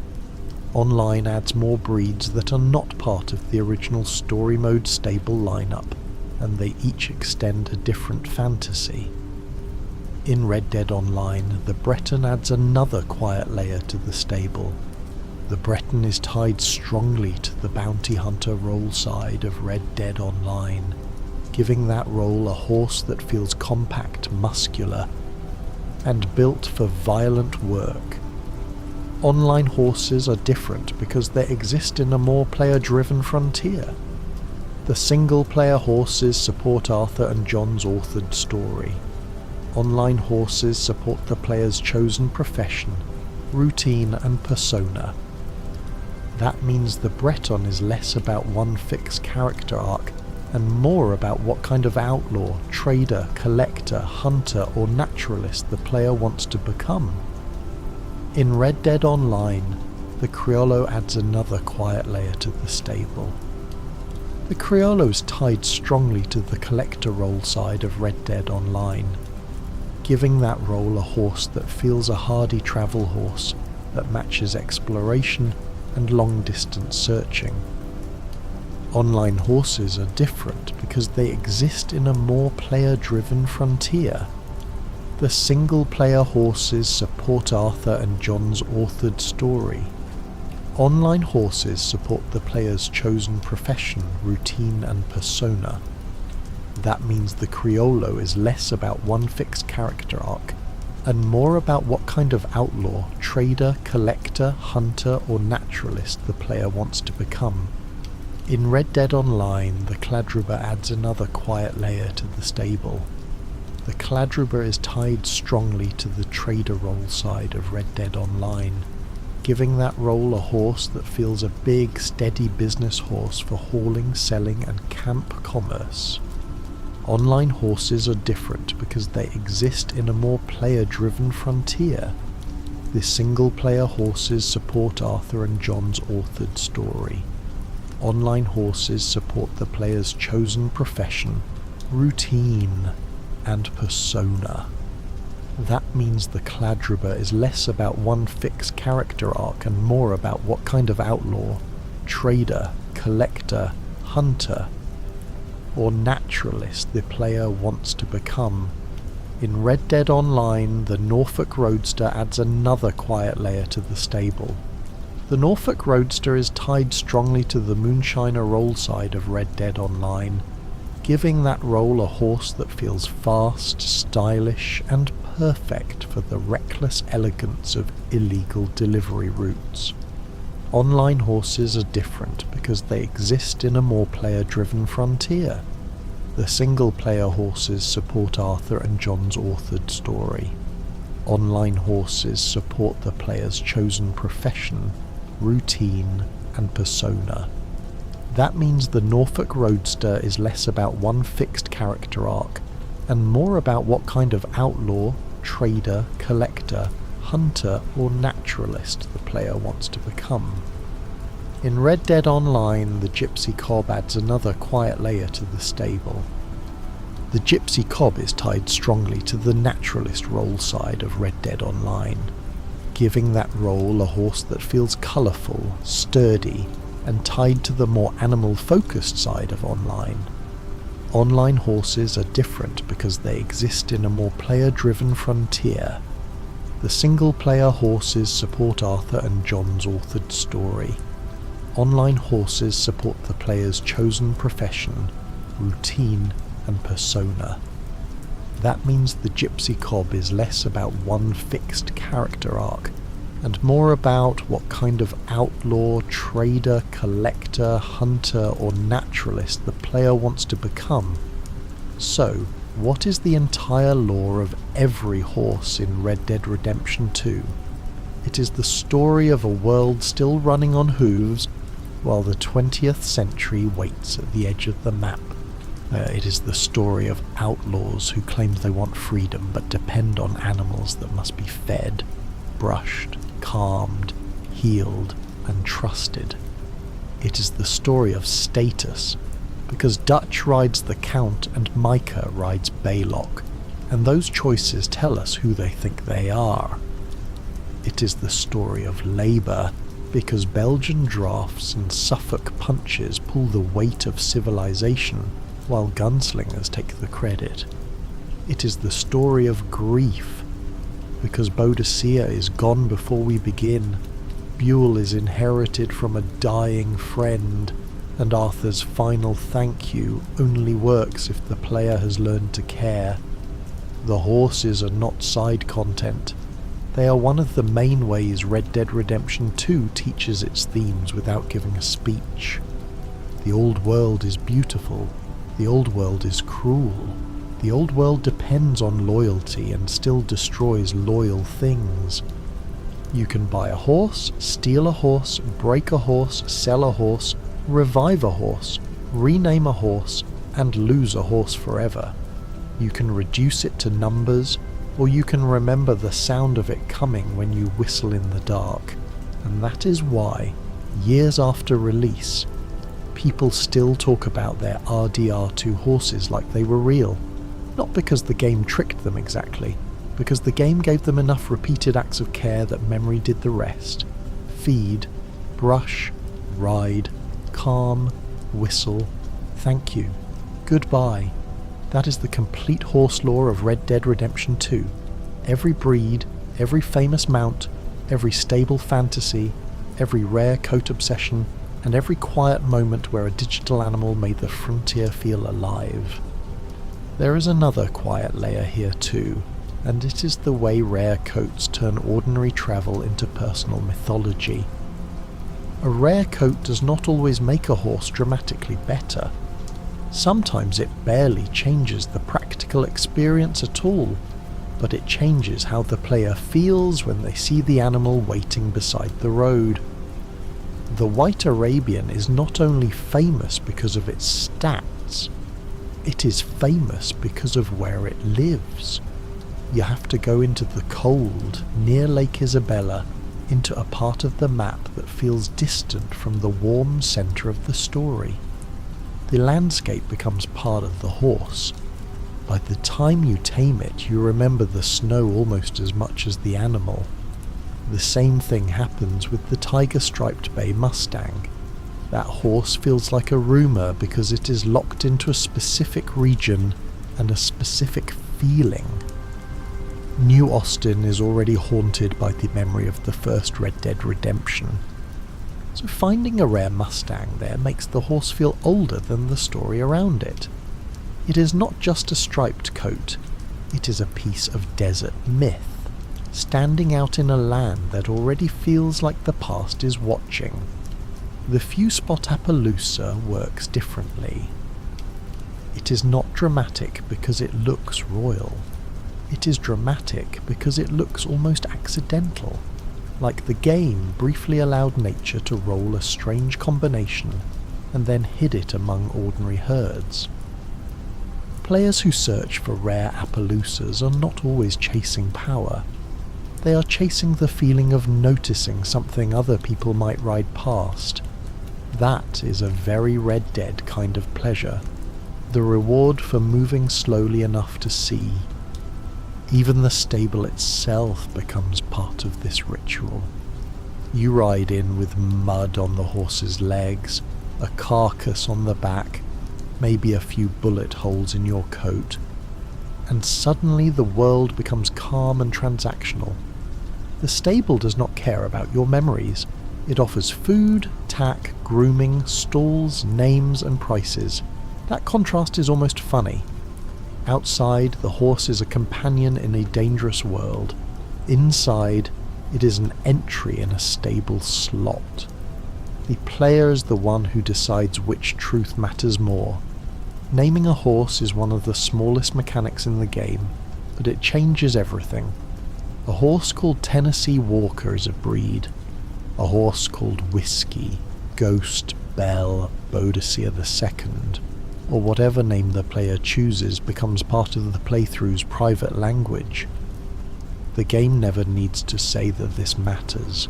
Online adds more breeds that are not part of the original story mode stable lineup, and they each extend a different fantasy. In Red Dead Online, the Breton adds another quiet layer to the stable. The Breton is tied strongly to the bounty hunter role side of Red Dead Online, giving that role a horse that feels compact, muscular, and built for violent work. Online horses are different because they exist in a more player-driven frontier. The single-player horses support Arthur and John's authored story. Online horses support the player's chosen profession, routine and persona. That means the Breton is less about one fixed character arc and more about what kind of outlaw, trader, collector, hunter or naturalist the player wants to become. In Red Dead Online, the Criollo adds another quiet layer to the stable. The Criollo is tied strongly to the collector role side of Red Dead Online, giving that role a horse that feels a hardy travel horse that matches exploration and long-distance searching. Online horses are different because they exist in a more player-driven frontier. The single-player horses support Arthur and John's authored story. Online horses support the player's chosen profession, routine and persona. That means the Criollo is less about one fixed character arc and more about what kind of outlaw, trader, collector, hunter or naturalist the player wants to become. In Red Dead Online, the Cladruba adds another quiet layer to the stable. The Cladruber is tied strongly to the trader role side of Red Dead Online, giving that role a horse that feels a big, steady business horse for hauling, selling and camp commerce. Online horses are different because they exist in a more player-driven frontier. The single-player horses support Arthur and John's authored story. Online horses support the player's chosen profession, routine, and persona. That means the Cladruber is less about one fixed character arc and more about what kind of outlaw, trader, collector, hunter, or naturalist the player wants to become. In Red Dead Online, the Norfolk Roadster adds another quiet layer to the stable. The Norfolk Roadster is tied strongly to the Moonshiner role side of Red Dead Online, giving that role a horse that feels fast, stylish, and perfect for the reckless elegance of illegal delivery routes. Online horses are different because they exist in a more player-driven frontier. The single-player horses support Arthur and John's authored story. Online horses support the player's chosen profession, routine, and persona. That means the Norfolk Roadster is less about one fixed character arc, and more about what kind of outlaw, trader, collector, hunter, or naturalist the player wants to become. In Red Dead Online, the Gypsy Cob adds another quiet layer to the stable. The Gypsy Cob is tied strongly to the naturalist role side of Red Dead Online, giving that role a horse that feels colourful, sturdy, and tied to the more animal-focused side of Online. Online horses are different because they exist in a more player-driven frontier. The single-player horses support Arthur and John's authored story. Online horses support the player's chosen profession, routine, and persona. That means the Gypsy Cob is less about one fixed character arc, and more about what kind of outlaw, trader, collector, hunter, or naturalist the player wants to become. So, what is the entire lore of every horse in Red Dead Redemption 2? It is the story of a world still running on hooves, while the 20th century waits at the edge of the map. It is the story of outlaws who claim they want freedom but depend on animals that must be fed, brushed, calmed, healed, and trusted. It is the story of status, because Dutch rides the Count and Micah rides Baylock, and those choices tell us who they think they are. It is the story of labour, because Belgian drafts and Suffolk punches pull the weight of civilization, while gunslingers take the credit. It is the story of grief, because Boadicea is gone before we begin, Buell is inherited from a dying friend, and Arthur's final thank you only works if the player has learned to care. The horses are not side content. They are one of the main ways Red Dead Redemption 2 teaches its themes without giving a speech. The old world is beautiful. The old world is cruel. The old world depends on loyalty and still destroys loyal things. You can buy a horse, steal a horse, break a horse, sell a horse, revive a horse, rename a horse, and lose a horse forever. You can reduce it to numbers, or you can remember the sound of it coming when you whistle in the dark. And that is why, years after release, people still talk about their RDR2 horses like they were real. Not because the game tricked them exactly, because the game gave them enough repeated acts of care that memory did the rest. Feed, brush, ride, calm, whistle, thank you, goodbye. That is the complete horse lore of Red Dead Redemption 2. Every breed, every famous mount, every stable fantasy, every rare coat obsession, and every quiet moment where a digital animal made the frontier feel alive. There is another quiet layer here too, and it is the way rare coats turn ordinary travel into personal mythology. A rare coat does not always make a horse dramatically better. Sometimes it barely changes the practical experience at all, but it changes how the player feels when they see the animal waiting beside the road. The white Arabian is not only famous because of its stats, it is famous because of where it lives. You have to go into the cold, near Lake Isabella, into a part of the map that feels distant from the warm centre of the story. The landscape becomes part of the horse. By the time you tame it, you remember the snow almost as much as the animal. The same thing happens with the tiger-striped bay Mustang. That horse feels like a rumour because it is locked into a specific region and a specific feeling. New Austin is already haunted by the memory of the first Red Dead Redemption. So finding a rare Mustang there makes the horse feel older than the story around it. It is not just a striped coat, it is a piece of desert myth, standing out in a land that already feels like the past is watching. The few spot Appaloosa works differently. It is not dramatic because it looks royal. It is dramatic because it looks almost accidental, like the game briefly allowed nature to roll a strange combination and then hid it among ordinary herds. Players who search for rare Appaloosas are not always chasing power. They are chasing the feeling of noticing something other people might ride past. That is a very Red Dead kind of pleasure, the reward for moving slowly enough to see. Even the stable itself becomes part of this ritual. You ride in with mud on the horse's legs, a carcass on the back, maybe a few bullet holes in your coat, and suddenly the world becomes calm and transactional. The stable does not care about your memories. It offers food, tack, grooming, stalls, names and prices. That contrast is almost funny. Outside, the horse is a companion in a dangerous world. Inside, it is an entry in a stable slot. The player is the one who decides which truth matters more. Naming a horse is one of the smallest mechanics in the game, but it changes everything. A horse called Tennessee Walker is a breed. A horse called Whiskey, Ghost, Bell, Boadicea II, or whatever name the player chooses becomes part of the playthrough's private language. The game never needs to say that this matters.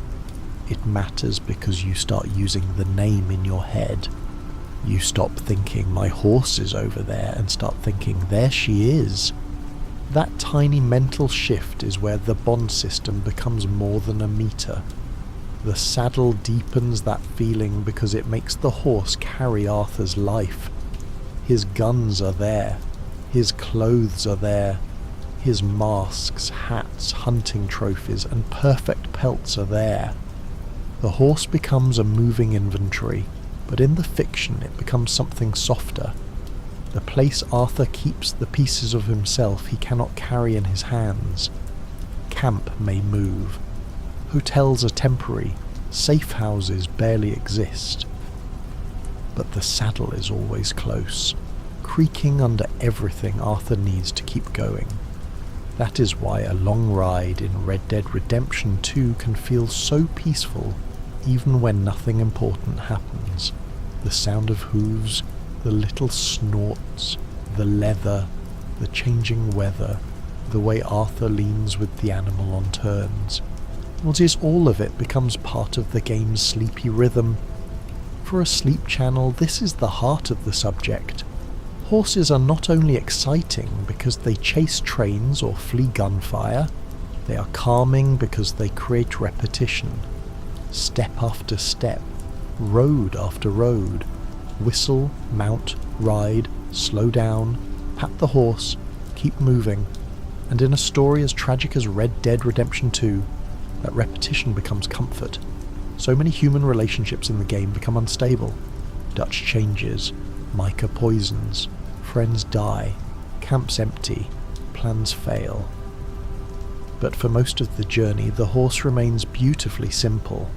It matters because you start using the name in your head. You stop thinking, my horse is over there, and start thinking, there she is. That tiny mental shift is where the bond system becomes more than a meter. The saddle deepens that feeling because it makes the horse carry Arthur's life. His guns are there, his clothes are there, his masks, hats, hunting trophies and perfect pelts are there. The horse becomes a moving inventory, but in the fiction it becomes something softer. The place Arthur keeps the pieces of himself he cannot carry in his hands. Camp may move. Hotels are temporary, safe houses barely exist. But the saddle is always close, creaking under everything Arthur needs to keep going. That is why a long ride in Red Dead Redemption 2 can feel so peaceful even when nothing important happens. The sound of hooves, the little snorts, the leather, the changing weather, the way Arthur leans with the animal on turns. What is all of it becomes part of the game's sleepy rhythm. For a sleep channel, this is the heart of the subject. Horses are not only exciting because they chase trains or flee gunfire, they are calming because they create repetition. Step after step, road after road, whistle, mount, ride, slow down, pat the horse, keep moving, and in a story as tragic as Red Dead Redemption 2, that repetition becomes comfort. So many human relationships in the game become unstable. Dutch changes, Micah poisons, friends die, camps empty, plans fail. But for most of the journey, the horse remains beautifully simple.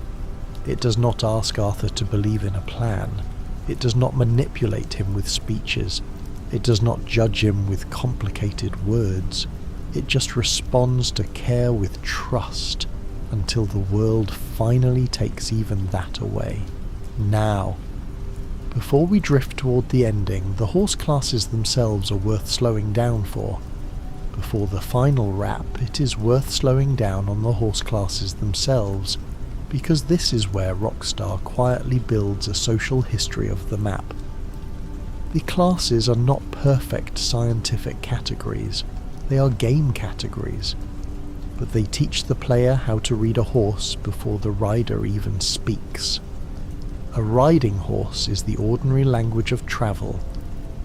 It does not ask Arthur to believe in a plan. It does not manipulate him with speeches. It does not judge him with complicated words. It just responds to care with trust until the world finally takes even that away. Now, before we drift toward the ending, the horse classes themselves are worth slowing down for. Before the final wrap, it is worth slowing down on the horse classes themselves, because this is where Rockstar quietly builds a social history of the map. The classes are not perfect scientific categories, they are game categories, but they teach the player how to read a horse before the rider even speaks. A riding horse is the ordinary language of travel.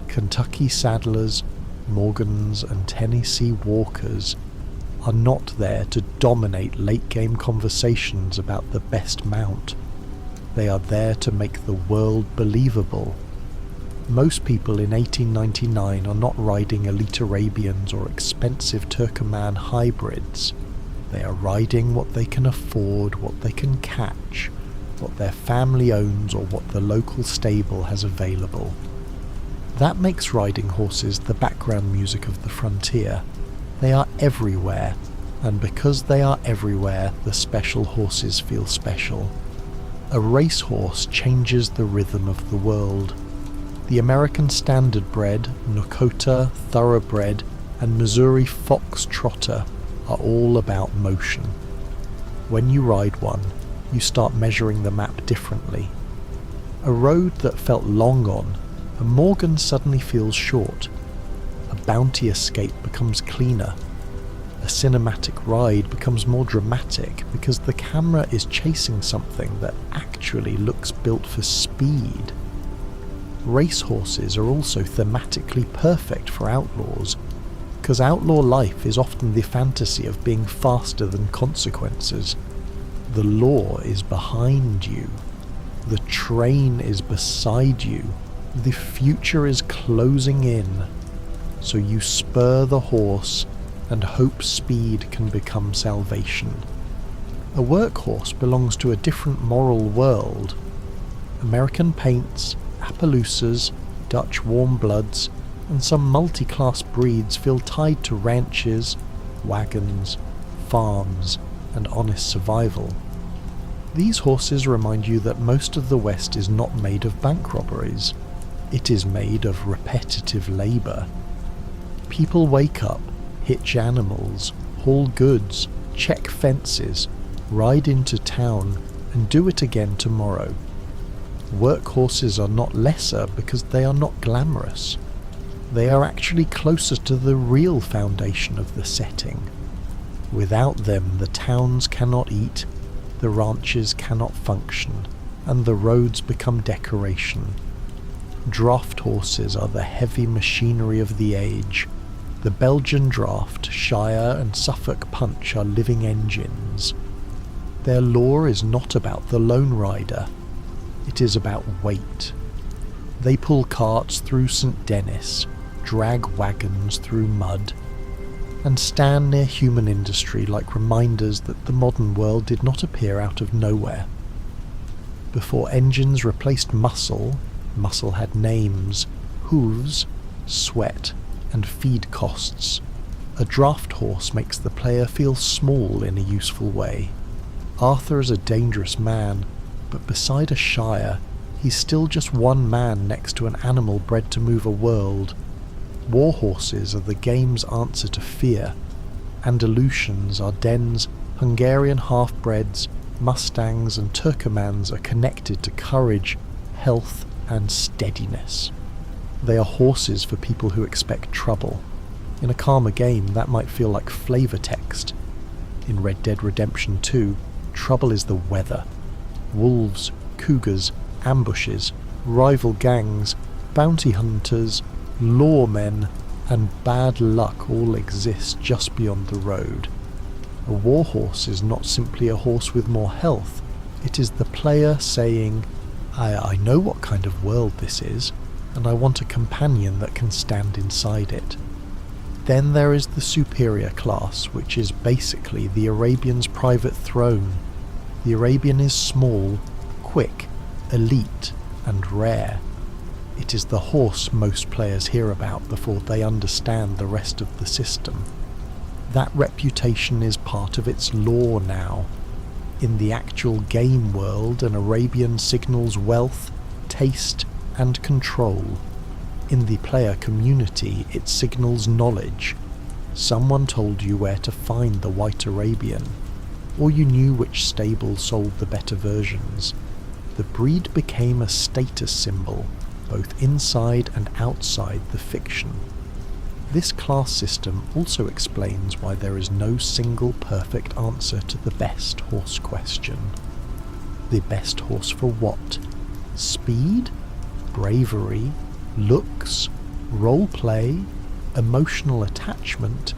Kentucky saddlers, Morgans and Tennessee walkers are not there to dominate late-game conversations about the best mount. They are there to make the world believable. Most people in 1899 are not riding elite Arabians or expensive Turkoman hybrids. They are riding what they can afford, what they can catch, what their family owns or what the local stable has available. That makes riding horses the background music of the frontier. They are everywhere, and because they are everywhere, the special horses feel special. A racehorse changes the rhythm of the world. The American Standardbred, Nakota Thoroughbred, and Missouri Foxtrotter are all about motion. When you ride one, you start measuring the map differently. A road that felt long on, a Morgan suddenly feels short. A bounty escape becomes cleaner. A cinematic ride becomes more dramatic because the camera is chasing something that actually looks built for speed. Racehorses are also thematically perfect for outlaws, because outlaw life is often the fantasy of being faster than consequences. The law is behind you. The train is beside you. The future is closing in. So you spur the horse and hope speed can become salvation. A workhorse belongs to a different moral world. American paints, Appaloosas, Dutch warm bloods, and some multi-class breeds feel tied to ranches, wagons, farms, and honest survival. These horses remind you that most of the West is not made of bank robberies. It is made of repetitive labour. People wake up, hitch animals, haul goods, check fences, ride into town, and do it again tomorrow. Workhorses are not lesser because they are not glamorous. They are actually closer to the real foundation of the setting. Without them, the towns cannot eat, the ranches cannot function, and the roads become decoration. Draft horses are the heavy machinery of the age. The Belgian Draft, Shire, and Suffolk Punch are living engines. Their lore is not about the lone rider. It is about weight. They pull carts through St. Denis, drag wagons through mud, and stand near human industry like reminders that the modern world did not appear out of nowhere. Before engines replaced muscle, muscle had names, hooves, sweat, and feed costs. A draft horse makes the player feel small in a useful way. Arthur is a dangerous man, but beside a shire, he's still just one man next to an animal bred to move a world. War horses are the game's answer to fear. Andalusians, Ardennes, Hungarian half-breds, Mustangs and Turkomans are connected to courage, health and steadiness. They are horses for people who expect trouble. In a calmer game, that might feel like flavor text. In Red Dead Redemption 2, trouble is the weather. Wolves, cougars, ambushes, rival gangs, bounty hunters, lawmen, and bad luck all exist just beyond the road. A warhorse is not simply a horse with more health, it is the player saying, I know what kind of world this is, and I want a companion that can stand inside it. Then there is the superior class, which is basically the Arabian's private throne. The Arabian is small, quick, elite, and rare. It is the horse most players hear about before they understand the rest of the system. That reputation is part of its lore now. In the actual game world, an Arabian signals wealth, taste, and control. In the player community, it signals knowledge. Someone told you where to find the white Arabian, or you knew which stable sold the better versions. The breed became a status symbol, both inside and outside the fiction. This class system also explains why there is no single perfect answer to the best horse question. The best horse for what? Speed? Bravery? Looks? Roleplay? Emotional attachment?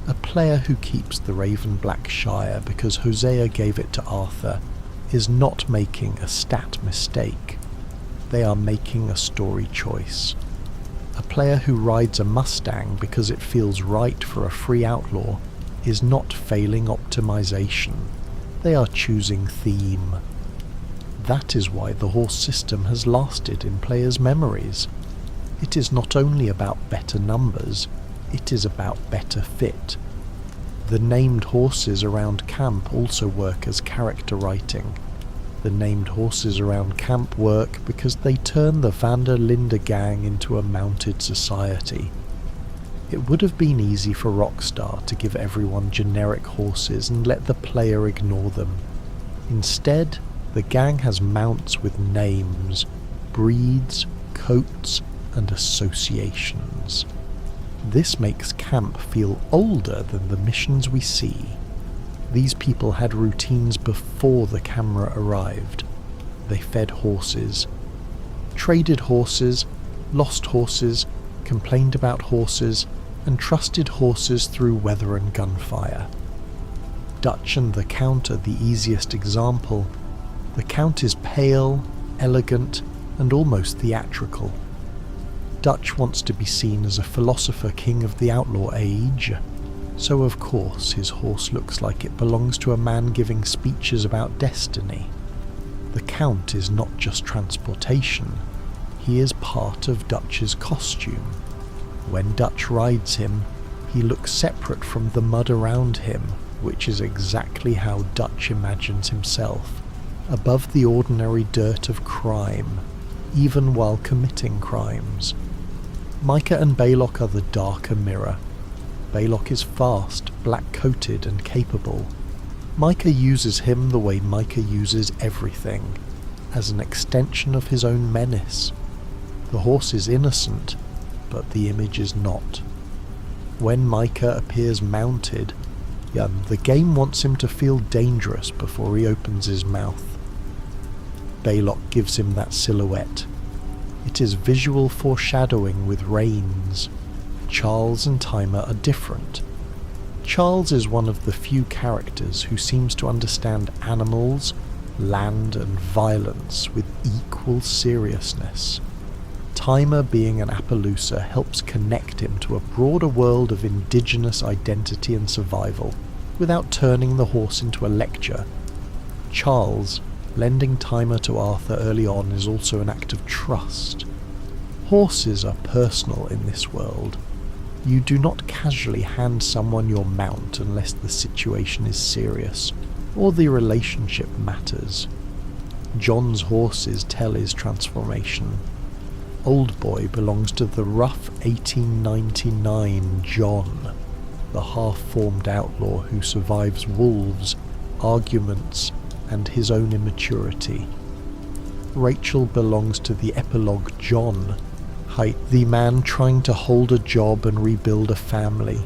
A player who keeps the Raven Black Shire because Hosea gave it to Arthur is not making a stat mistake. They are making a story choice. A player who rides a Mustang because it feels right for a free outlaw is not failing optimization. They are choosing theme. That is why the horse system has lasted in players' memories. It is not only about better numbers, it is about better fit. The named horses around camp also work as character writing. The named horses around camp work because they turn the Van der Linde gang into a mounted society. It would have been easy for Rockstar to give everyone generic horses and let the player ignore them. Instead, the gang has mounts with names, breeds, coats, and associations. This makes camp feel older than the missions we see. These people had routines before the camera arrived. They fed horses, traded horses, lost horses, complained about horses, and trusted horses through weather and gunfire. Dutch and the Count are the easiest example. The Count is pale, elegant, and almost theatrical. Dutch wants to be seen as a philosopher king of the outlaw age, so of course his horse looks like it belongs to a man giving speeches about destiny. The Count is not just transportation, he is part of Dutch's costume. When Dutch rides him, he looks separate from the mud around him, which is exactly how Dutch imagines himself, above the ordinary dirt of crime, even while committing crimes. Micah and Baylock are the darker mirror. Baylock is fast, black-coated and capable. Micah uses him the way Micah uses everything, as an extension of his own menace. The horse is innocent, but the image is not. When Micah appears mounted, the game wants him to feel dangerous before he opens his mouth. Baylock gives him that silhouette. It is visual foreshadowing with reins. Charles and Timer are different. Charles is one of the few characters who seems to understand animals, land and violence with equal seriousness. Timer, being an Appaloosa, helps connect him to a broader world of indigenous identity and survival, without turning the horse into a lecture. Charles, lending Timer to Arthur early on, is also an act of trust. Horses are personal in this world. You do not casually hand someone your mount unless the situation is serious, or the relationship matters. John's horses tell his transformation. Old Boy belongs to the rough 1899 John, the half-formed outlaw who survives wolves, arguments, and his own immaturity. Rachel belongs to the epilogue John, the man trying to hold a job and rebuild a family.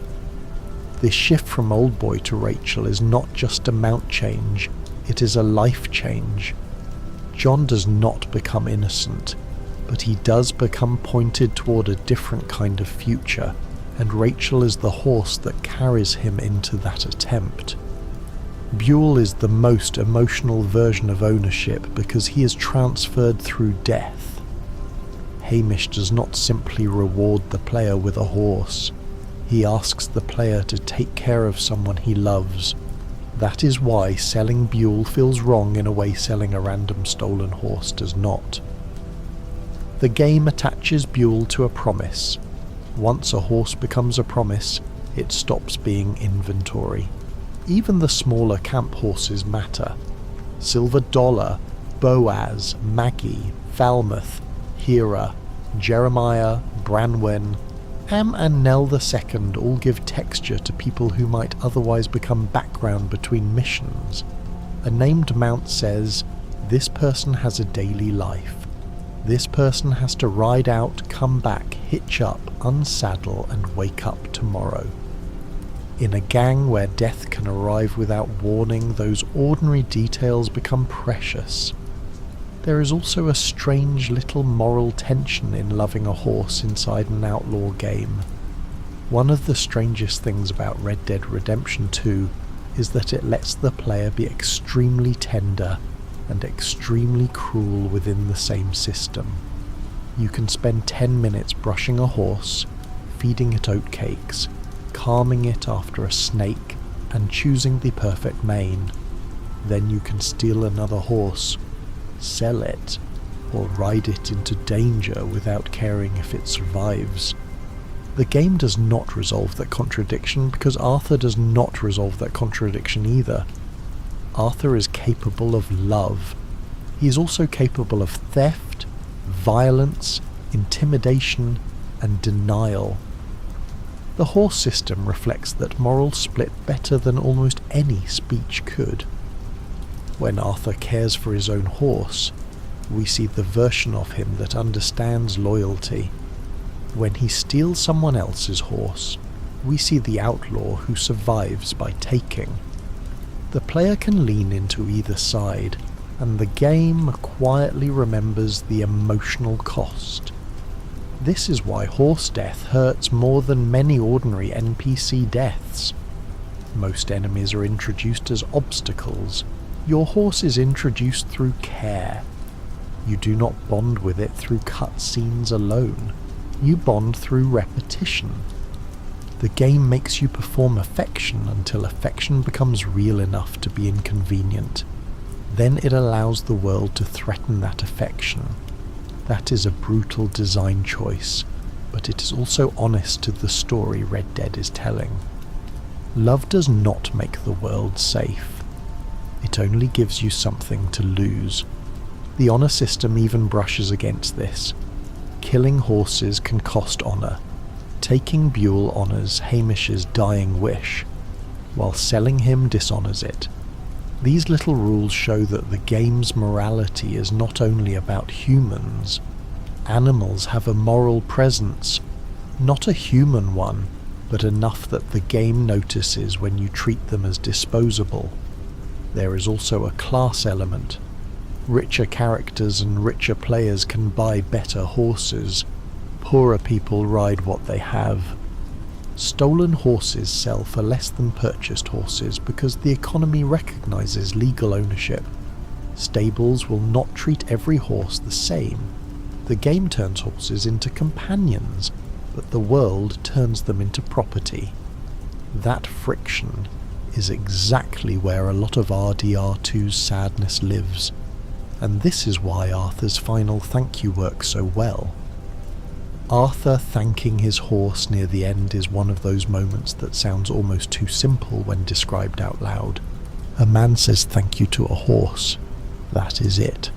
This shift from Old Boy to Rachel is not just a mount change, it is a life change. John does not become innocent, but he does become pointed toward a different kind of future, and Rachel is the horse that carries him into that attempt. Buell is the most emotional version of ownership because he is transferred through death. Hamish does not simply reward the player with a horse. He asks the player to take care of someone he loves. That is why selling Buell feels wrong in a way selling a random stolen horse does not. The game attaches Buell to a promise. Once a horse becomes a promise, it stops being inventory. Even the smaller camp horses matter. Silver Dollar, Boaz, Maggie, Falmouth, Hera, Jeremiah, Branwen, Am and Nell II all give texture to people who might otherwise become background between missions. A named mount says, this person has a daily life. This person has to ride out, come back, hitch up, unsaddle and wake up tomorrow. In a gang where death can arrive without warning, those ordinary details become precious. There is also a strange little moral tension in loving a horse inside an outlaw game. One of the strangest things about Red Dead Redemption 2 is that it lets the player be extremely tender and extremely cruel within the same system. You can spend 10 minutes brushing a horse, feeding it oatcakes, calming it after a snake, and choosing the perfect mane. Then you can steal another horse, sell it, or ride it into danger without caring if it survives. The game does not resolve that contradiction because Arthur does not resolve that contradiction either. Arthur is capable of love. He is also capable of theft, violence, intimidation, and denial. The horse system reflects that moral split better than almost any speech could. When Arthur cares for his own horse, we see the version of him that understands loyalty. When he steals someone else's horse, we see the outlaw who survives by taking. The player can lean into either side, and the game quietly remembers the emotional cost. This is why horse death hurts more than many ordinary NPC deaths. Most enemies are introduced as obstacles. Your horse is introduced through care. You do not bond with it through cutscenes alone. You bond through repetition. The game makes you perform affection until affection becomes real enough to be inconvenient. Then it allows the world to threaten that affection. That is a brutal design choice, but it is also honest to the story Red Dead is telling. Love does not make the world safe. It only gives you something to lose. The honor system even brushes against this. Killing horses can cost honor. Taking Buell honors Hamish's dying wish, while selling him dishonors it. These little rules show that the game's morality is not only about humans. Animals have a moral presence, not a human one, but enough that the game notices when you treat them as disposable. There is also a class element. Richer characters and richer players can buy better horses. Poorer people ride what they have. Stolen horses sell for less than purchased horses because the economy recognizes legal ownership. Stables will not treat every horse the same. The game turns horses into companions, but the world turns them into property. That friction is exactly where a lot of RDR2's sadness lives, and this is why Arthur's final thank you works so well. Arthur thanking his horse near the end is one of those moments that sounds almost too simple when described out loud. A man says thank you to a horse. That is it.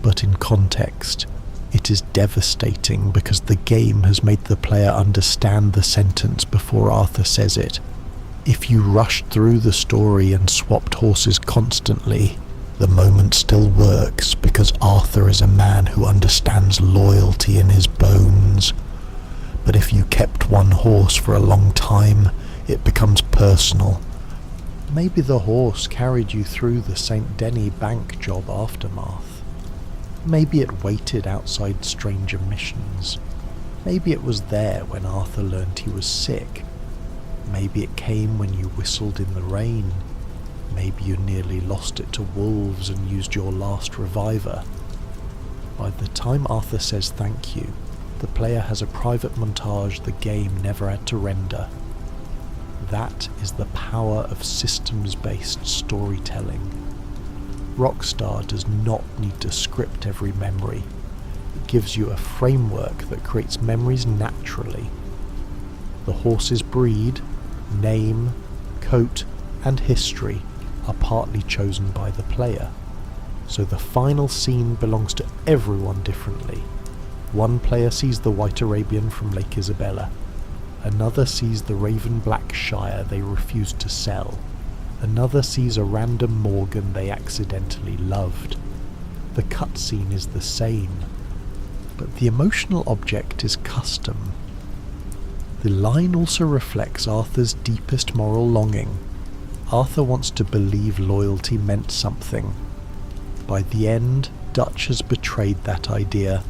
But in context, it is devastating because the game has made the player understand the sentence before Arthur says it. If you rushed through the story and swapped horses constantly, the moment still works because Arthur is a man who understands loyalty in his bones. But if you kept one horse for a long time, it becomes personal. Maybe the horse carried you through the St. Denis bank job aftermath. Maybe it waited outside stranger missions. Maybe it was there when Arthur learned he was sick. Maybe it came when you whistled in the rain. Maybe you nearly lost it to wolves and used your last reviver. By the time Arthur says thank you, the player has a private montage the game never had to render. That is the power of systems-based storytelling. Rockstar does not need to script every memory. It gives you a framework that creates memories naturally. The horse's breed, name, coat, and history are partly chosen by the player, so the final scene belongs to everyone differently. One player sees the White Arabian from Lake Isabella, another sees the Raven Black Shire they refused to sell, another sees a random Morgan they accidentally loved. The cutscene is the same, but the emotional object is custom. The line also reflects Arthur's deepest moral longing. Arthur wants to believe loyalty meant something. By the end, Dutch has betrayed that idea,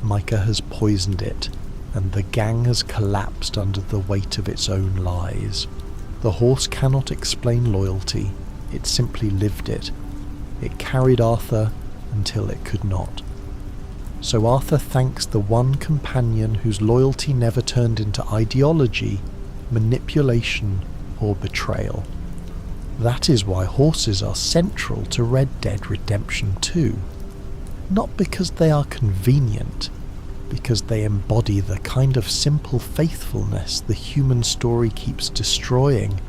Micah has poisoned it, and the gang has collapsed under the weight of its own lies. The horse cannot explain loyalty, it simply lived it. It carried Arthur until it could not. So Arthur thanks the one companion whose loyalty never turned into ideology, manipulation, or betrayal. That is why horses are central to Red Dead Redemption 2. Not because they are convenient, because they embody the kind of simple faithfulness the human story keeps destroying.